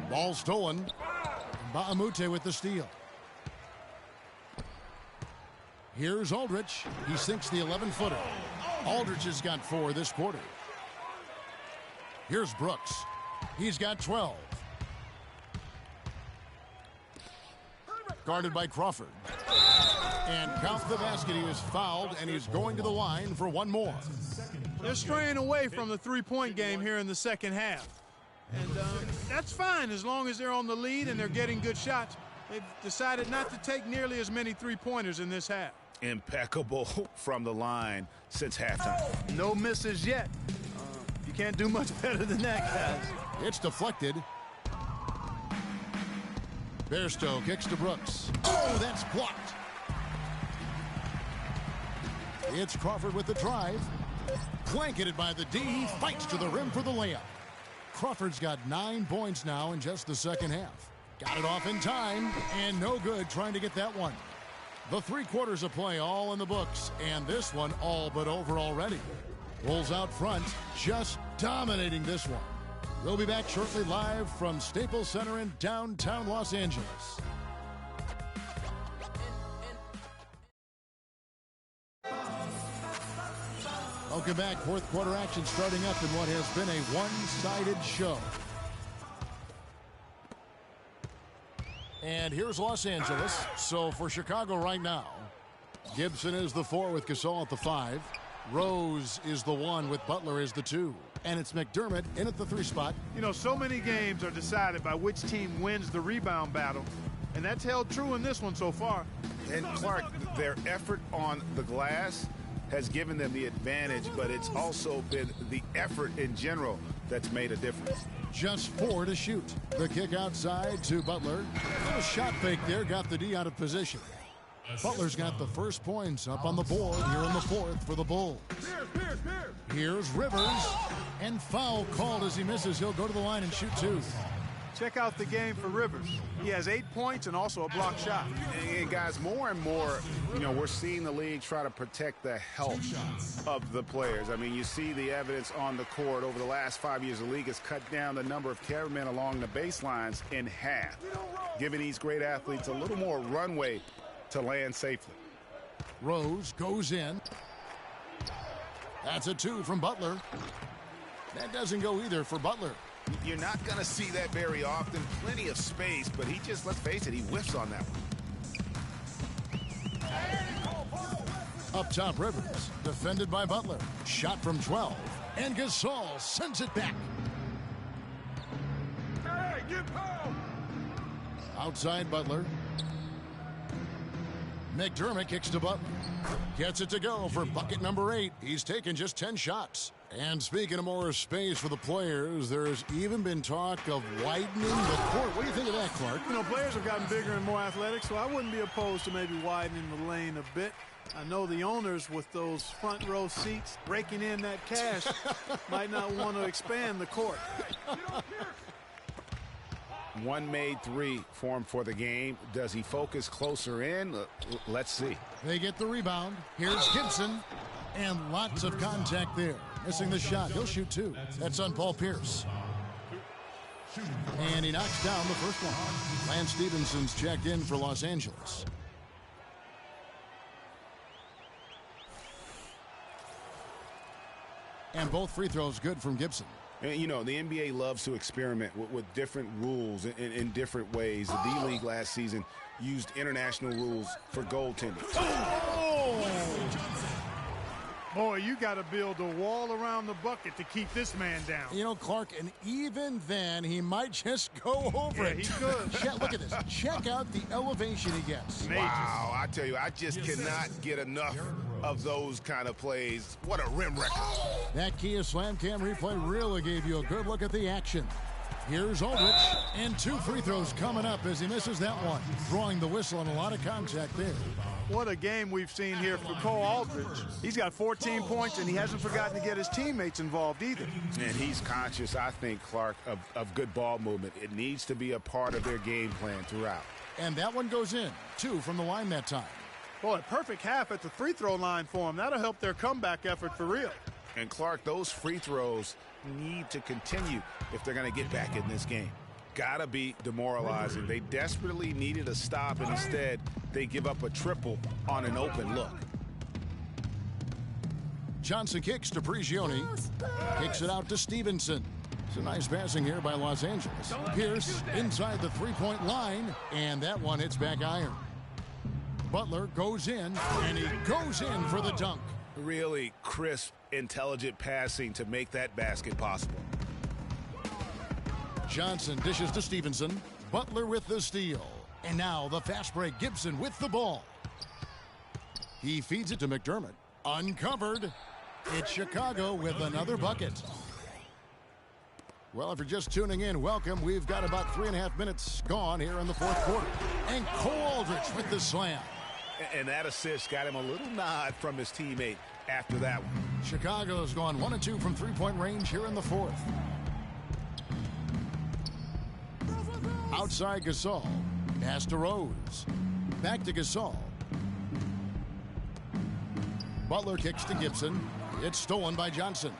Ball stolen. Baamute with the steal. Here's Aldridge. He sinks the 11-footer. Aldridge has got 4 this quarter. Here's Brooks. He's got 12. Guarded by Crawford. And count the basket. He was fouled, and he's going to the line for one more. They're straying away from the three-point game here in the second half. And that's fine as long as they're on the lead and they're getting good shots. They've decided not to take nearly as many three-pointers in this half. Impeccable from the line since halftime. No misses yet. You can't do much better than that, guys. It's deflected. Bairstow kicks to Brooks. Oh, that's blocked. It's Crawford with the drive. Blanketed by the D. He fights to the rim for the layup. Crawford's got 9 points now in just the second half. Got it off in time, and no good trying to get that one. The 3 quarters of play all in the books, and this one all but over already. Bulls out front, just dominating this one. We'll be back shortly live from Staples Center in downtown Los Angeles. Welcome back. Fourth quarter action starting up in what has been a one-sided show. And here's Los Angeles. So for Chicago right now, Gibson is the 4 with Gasol at the 5. Rose is the 1 with Butler as the 2. And it's McDermott in at the 3 spot. You know, so many games are decided by which team wins the rebound battle. And that's held true in this one so far. And Clark, their effort on the glass has given them the advantage, but it's also been the effort in general that's made a difference. Just 4 to shoot. The kick outside to Butler. A little shot fake there, got the D out of position. Butler's got the first points up on the board here in the 4th for the Bulls. Here's Rivers, and foul called as he misses. He'll go to the line and shoot 2. Check out the game for Rivers. He has 8 points and also a blocked shot. And guys, more and more, we're seeing the league try to protect the health of the players. I mean, you see the evidence on the court. Over the last 5 years, the league has cut down the number of cameramen along the baselines in half, giving these great athletes a little more runway to land safely. Rose goes in. That's a 2 from Butler. That doesn't go either for Butler. You're not going to see that very often. Plenty of space, but he just, let's face it, he whiffs on that one. Up top, Rivers. Defended by Butler. Shot from 12. And Gasol sends it back. Hey, get home! Outside Butler. McDermott kicks to Butler. Gets it to go for bucket number 8. He's taken just 10 shots. And speaking of more space for the players, there's even been talk of widening the court. What do you think of that, Clark? You know, players have gotten bigger and more athletic, so I wouldn't be opposed to maybe widening the lane a bit. I know the owners with those front row seats breaking in that cash might not want to expand the court. One made 3 for him for the game. Does he focus closer in? Let's see. They get the rebound. Here's Gibson. And lots of contact there. Missing the shot. He'll shoot 2. That's on Paul Pierce. And he knocks down the first one. Lance Stevenson's checked in for Los Angeles. And both free throws good from Gibson. And, the NBA loves to experiment with different rules in different ways. The D-League last season used international rules for goaltending. Boy, you got to build a wall around the bucket to keep this man down. You know, Clark, and even then, he might just go over it. He could. Look at this. Check out the elevation he gets. Wow, I tell you, I just cannot get enough of those kind of plays. What a rim record. That Kia Slam Cam replay really gave you a good look at the action. Here's Aldrich, and 2 free throws coming up as he misses that one. Drawing the whistle on a lot of contact there. What a game we've seen here for Cole Aldrich. He's got 14 points, and he hasn't forgotten to get his teammates involved either. And he's conscious, I think, Clark, of good ball movement. It needs to be a part of their game plan throughout. And that one goes in. 2 from the line that time. Boy, a perfect half at the free throw line for him. That'll help their comeback effort for real. And, Clark, those free throws need to continue if they're going to get back in this game. Gotta be demoralizing. They desperately needed a stop, and instead they give up a triple on an open look. Johnson kicks to Prigioni. Kicks it out to Stevenson. It's a nice passing here by Los Angeles. Pierce inside the three-point line, and that one hits back iron. Butler goes in, and he goes in for the dunk. Really crisp, intelligent passing to make that basket possible. Johnson dishes to Stevenson. Butler with the steal. And now the fast break. Gibson with the ball. He feeds it to McDermott. Uncovered. It's Chicago with another bucket. Well, if you're just tuning in, welcome. We've got about 3.5 minutes gone here in the fourth quarter. And Cole Aldrich with the slam. And that assist got him a little nod from his teammate after that one. Chicago's gone 1 of 2 from three-point range here in the fourth. Outside Gasol. Pass to Rose. Back to Gasol. Butler kicks to Gibson. It's stolen by Johnson.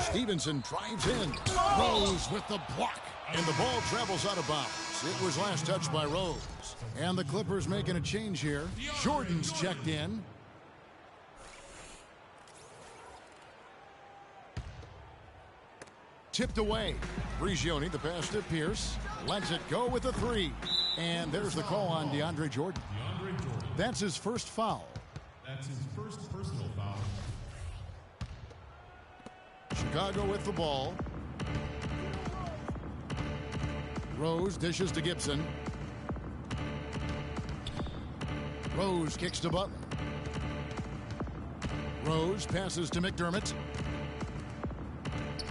Stevenson drives in. Rose with the block. And the ball travels out of bounds. It was last touched by Rose. And the Clippers making a change here. Jordan's checked in. Tipped away. Prigioni, the pass to Pierce. Lets it go with a 3. And there's the call on DeAndre Jordan. That's his first foul. That's his first personal foul. Chicago with the ball. Rose dishes to Gibson. Rose kicks to Butler. Rose passes to McDermott.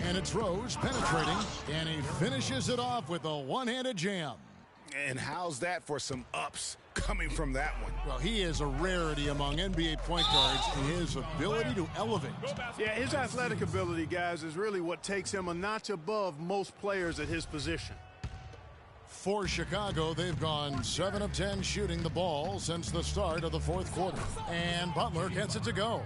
And it's Rose penetrating, and he finishes it off with a one-handed jam. And how's that for some ups coming from that one? Well, he is a rarity among NBA point guards in his ability to elevate. Yeah, his athletic ability, guys, is really what takes him a notch above most players at his position. For Chicago, they've gone 7 of 10 shooting the ball since the start of the fourth quarter. And Butler gets it to go.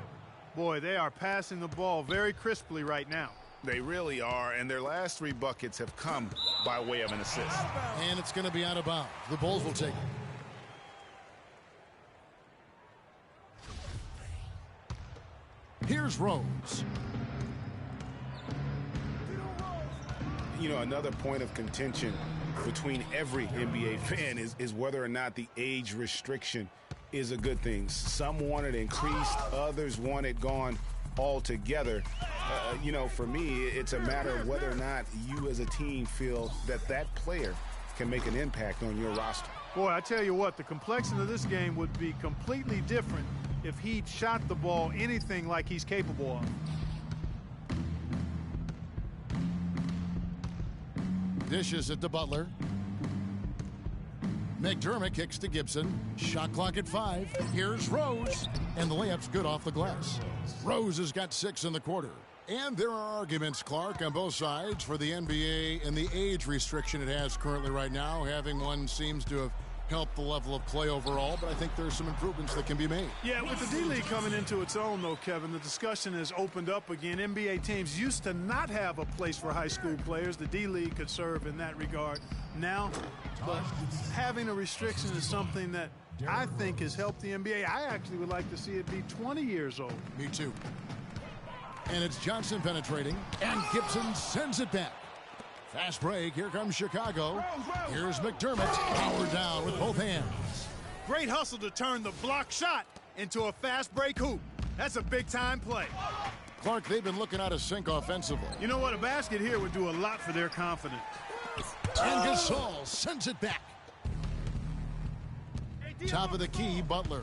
Boy, they are passing the ball very crisply right now. They really are, and their last 3 buckets have come by way of an assist. And it's going to be out of bounds. The Bulls will take it. Here's Rose. You know, another point of contention between every NBA fan is whether or not the age restriction is a good thing. Some want it increased, others want it gone altogether. You know, for me, it's a matter of whether or not you as a team feel that that player can make an impact on your roster. Boy, I tell you what, the complexion of this game would be completely different if he'd shot the ball anything like he's capable of. Dishes it to Butler. McDermott kicks to Gibson. Shot clock at 5. Here's Rose. And the layup's good off the glass. Rose has got 6 in the quarter. And there are arguments, Clark, on both sides for the NBA and the age restriction it has currently right now. Having one seems to have helped the level of play overall, but I think there's some improvements that can be made. Yeah, with the D-League coming into its own, though, Kevin, the discussion has opened up again. NBA teams used to not have a place for high school players. The D-League could serve in that regard now, but having a restriction is something that I think has helped the NBA. I actually would like to see it be 20 years old. Me too. And it's Johnson penetrating, and Gibson sends it back. Fast break. Here comes Chicago. Here's McDermott. Power down with both hands. Great hustle to turn the block shot into a fast break hoop. That's a big-time play. Clark, they've been looking out of sync offensively. You know what? A basket here would do a lot for their confidence. And Gasol sends it back. Top of the key, Butler.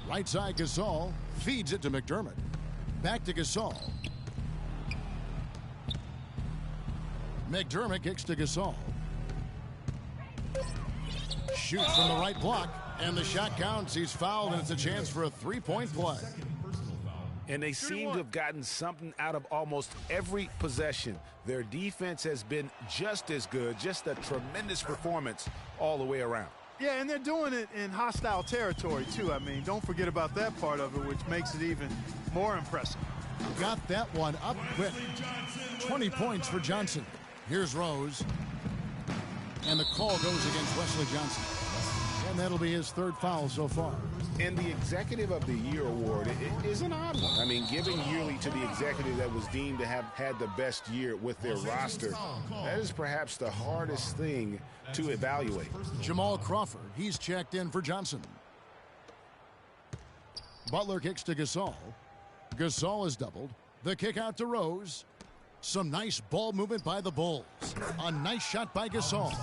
Right side, Gasol feeds it to McDermott. Back to Gasol. McDermott kicks to Gasol. Shoots from the right block, and the shot counts. He's fouled, and it's a chance for a three-point play. And they seem to have gotten something out of almost every possession. Their defense has been just as good, just a tremendous performance all the way around. Yeah, and they're doing it in hostile territory, too. I mean, don't forget about that part of it, which makes it even more impressive. Got that one up quick. 20 points for Johnson. Here's Rose. And the call goes against Wesley Johnson. And that'll be his third foul so far. And the Executive of the Year award is an odd one. I mean, giving yearly to the executive that was deemed to have had the best year with their roster, that is perhaps the hardest thing to evaluate. Jamal Crawford, he's checked in for Johnson. Butler kicks to Gasol. Gasol is doubled. The kick out to Rose. Some nice ball movement by the Bulls. A nice shot by Gasol.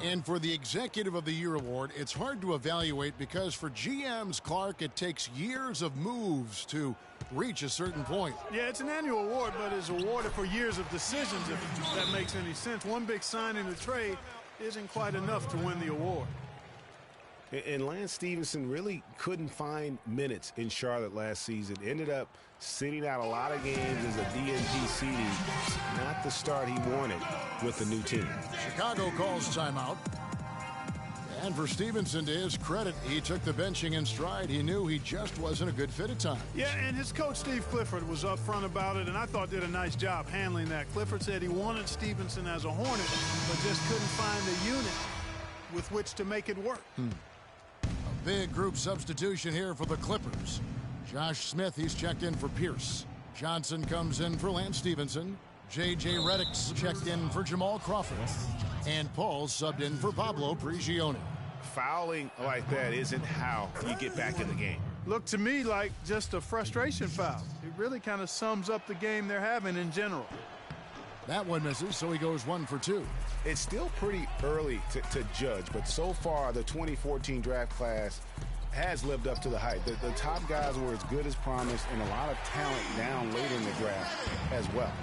And for the Executive of the Year award, it's hard to evaluate because for GMs, Clark, it takes years of moves to reach a certain point. Yeah, it's an annual award, but it's awarded for years of decisions, if that makes any sense. One big signing or trade isn't quite enough to win the award. And Lance Stevenson really couldn't find minutes in Charlotte last season. Ended up sitting out a lot of games as a DNP seeding. Not the start he wanted with the new team. Chicago calls timeout. And for Stevenson, to his credit, he took the benching in stride. He knew he just wasn't a good fit at times. Yeah, and his coach, Steve Clifford, was upfront about it, and I thought did a nice job handling that. Clifford said he wanted Stevenson as a Hornet, but just couldn't find the unit with which to make it work. Big group substitution here for the Clippers. Josh Smith, he's checked in for Pierce. Johnson comes in for Lance Stevenson. J.J. Redick's checked in for Jamal Crawford. And Paul subbed in for Pablo Prigioni. Fouling like that isn't how you get back in the game. Looked to me like just a frustration foul. It really kind of sums up the game they're having in general. That one misses, so he goes 1 for 2. It's still pretty early to judge, but so far the 2014 draft class has lived up to the hype. The top guys were as good as promised, and a lot of talent down later in the draft as well.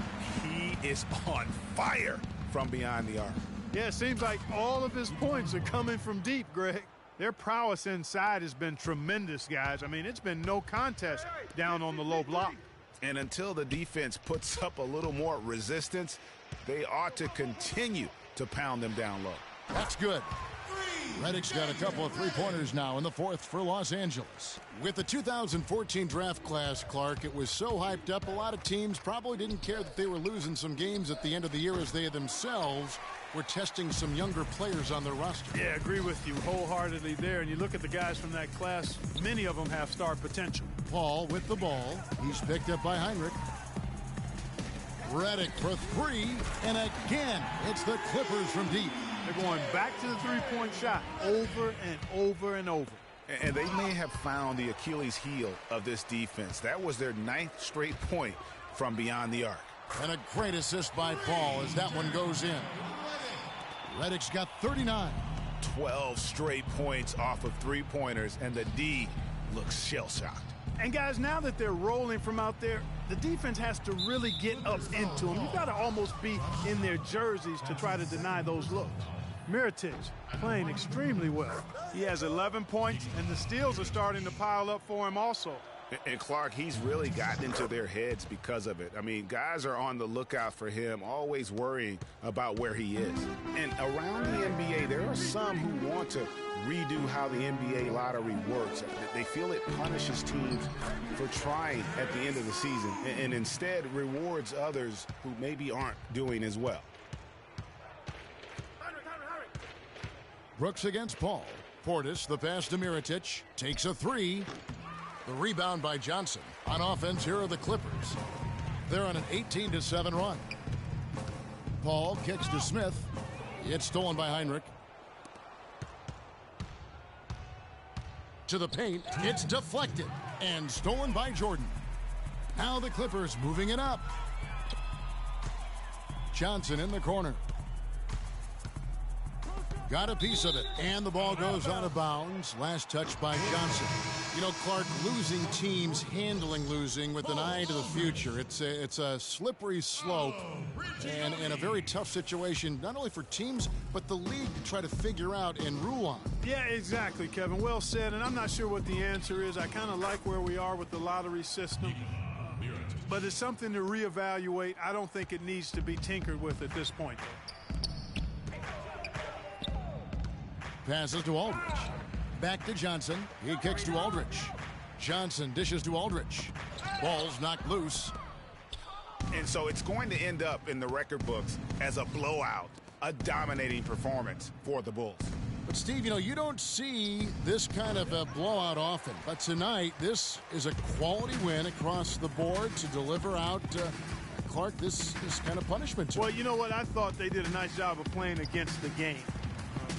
He is on fire from beyond the arc. Yeah, it seems like all of his points are coming from deep, Greg. Their prowess inside has been tremendous, guys. I mean, it's been no contest down on the low block. And until the defense puts up a little more resistance, they ought to continue to pound them down low. That's good. Redick's got a couple of three-pointers now in the fourth for Los Angeles. With the 2014 draft class, Clark, it was so hyped up, a lot of teams probably didn't care that they were losing some games at the end of the year as they themselves were testing some younger players on their roster. Yeah, agree with you wholeheartedly there. And you look at the guys from that class, many of them have star potential. Paul with the ball. He's picked up by Heinrich. Redick for three, and again, it's the Clippers from deep. They're going back to the three-point shot over and over and over. And they may have found the Achilles heel of this defense. That was their 9th straight point from beyond the arc. And a great assist by Paul as that one goes in. Redick's got 39. 12 straight points off of three-pointers, and the D looks shell-shocked. And guys, now that they're rolling from out there, the defense has to really get up into them. You've got to almost be in their jerseys to try to deny those looks. Mirotic playing extremely well. He has 11 points, and the steals are starting to pile up for him also. And Clark, he's really gotten into their heads because of it. I mean, guys are on the lookout for him, always worrying about where he is. And around the NBA, there are some who want to redo how the NBA lottery works. They feel it punishes teams for trying at the end of the season and instead rewards others who maybe aren't doing as well. Brooks against Paul. Portis, the pass to Mirotic, takes a three. The rebound by Johnson. On offense, here are the Clippers. They're on an 18-7 run. Paul kicks to Smith. It's stolen by Heinrich. To the paint. It's deflected. And stolen by Jordan. Now the Clippers moving it up. Johnson in the corner. Got a piece of it. And the ball goes out of bounds. Last touch by Johnson. You know, Clark, losing teams handling losing with an eye to the future. It's a slippery slope and a very tough situation, not only for teams, but the league to try to figure out and rule on. Yeah, exactly, Kevin. Well said, and I'm not sure what the answer is. I kind of like where we are with the lottery system, but it's something to reevaluate. I don't think it needs to be tinkered with at this point. Passes to Aldridge. Back to Johnson. He kicks to Aldridge. Johnson dishes to Aldridge. Ball's knocked loose. And so it's going to end up in the record books as a blowout, a dominating performance for the Bulls. But, Steve, you know, you don't see this kind of a blowout often. But tonight, this is a quality win across the board to deliver out, Clark, this kind of punishment. Well, you know what? I thought they did a nice job of playing against the game.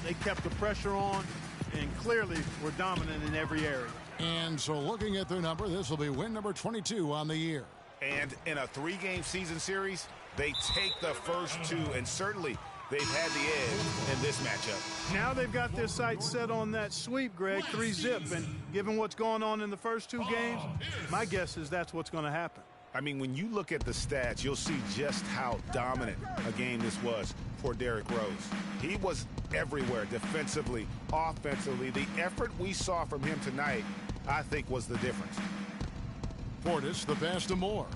They kept the pressure on and clearly were dominant in every area. And so looking at their number, this will be win number 22 on the year. And in a 3-game season series, they take the first 2, and certainly they've had the edge in this matchup. Now they've got their sights set on that sweep, Greg, 3-zip. And given what's going on in the first 2 games, my guess is that's what's going to happen. I mean, when you look at the stats, you'll see just how dominant a game this was for Derrick Rose. He was everywhere defensively, offensively. The effort we saw from him tonight, I think, was the difference. Portis, the pass to Moore.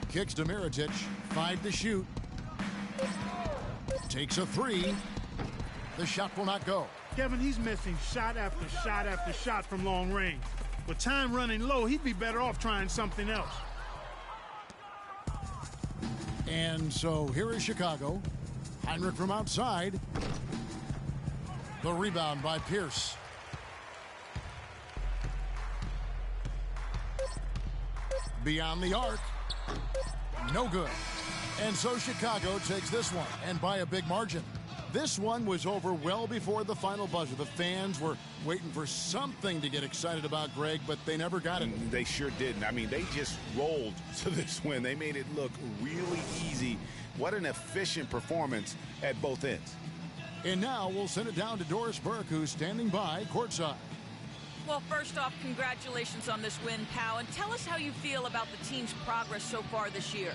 Kicks to Mirotic, 5 to shoot. Takes a 3. The shot will not go. Kevin, he's missing shot after shot after shot from long range. With time running low, he'd be better off trying something else. And so here is Chicago. Heinrich from outside. The rebound by Pierce. Beyond the arc. No good. And so Chicago takes this one, and by a big margin. This one was over well before the final buzzer. The fans were waiting for something to get excited about, Greg, but they never got it. They sure didn't. I mean, they just rolled to this win. They made it look really easy. What an efficient performance at both ends. And now we'll send it down to Doris Burke, who's standing by courtside. Well, first off, congratulations on this win, pal, and tell us how you feel about the team's progress so far this year.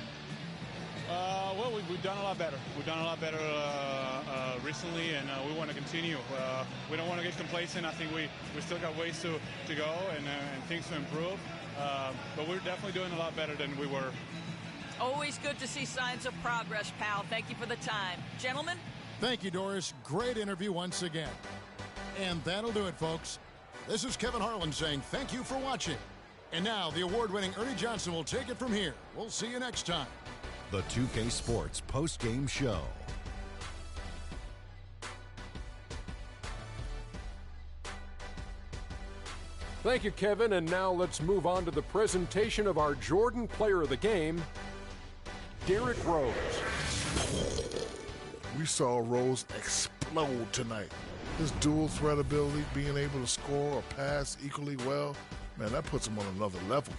Well, we've done a lot better. We've done a lot better recently, and we want to continue. We don't want to get complacent. I think we still got ways to go and things to improve. But we're definitely doing a lot better than we were. Always good to see signs of progress, pal. Thank you for the time. Gentlemen? Thank you, Doris. Great interview once again. And that'll do it, folks. This is Kevin Harlan saying thank you for watching. And now the award-winning Ernie Johnson will take it from here. We'll see you next time. The 2K Sports post-game show. Thank you, Kevin. And now let's move on to the presentation of our Jordan Player of the Game, Derrick Rose. We saw Rose explode tonight. His dual threat ability, being able to score or pass equally well, man, that puts him on another level.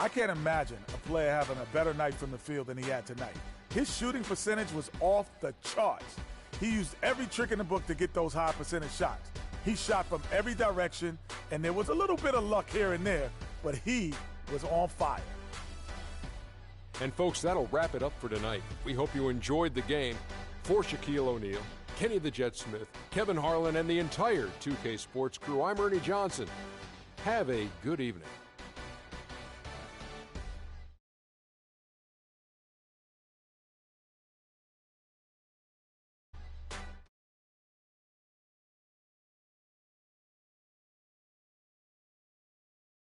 I can't imagine a player having a better night from the field than he had tonight. His shooting percentage was off the charts. He used every trick in the book to get those high percentage shots. He shot from every direction, and there was a little bit of luck here and there, but he was on fire. And folks, that'll wrap it up for tonight. We hope you enjoyed the game. For Shaquille O'Neal, Kenny the Jet Smith, Kevin Harlan, and the entire 2K Sports crew, I'm Ernie Johnson. Have a good evening.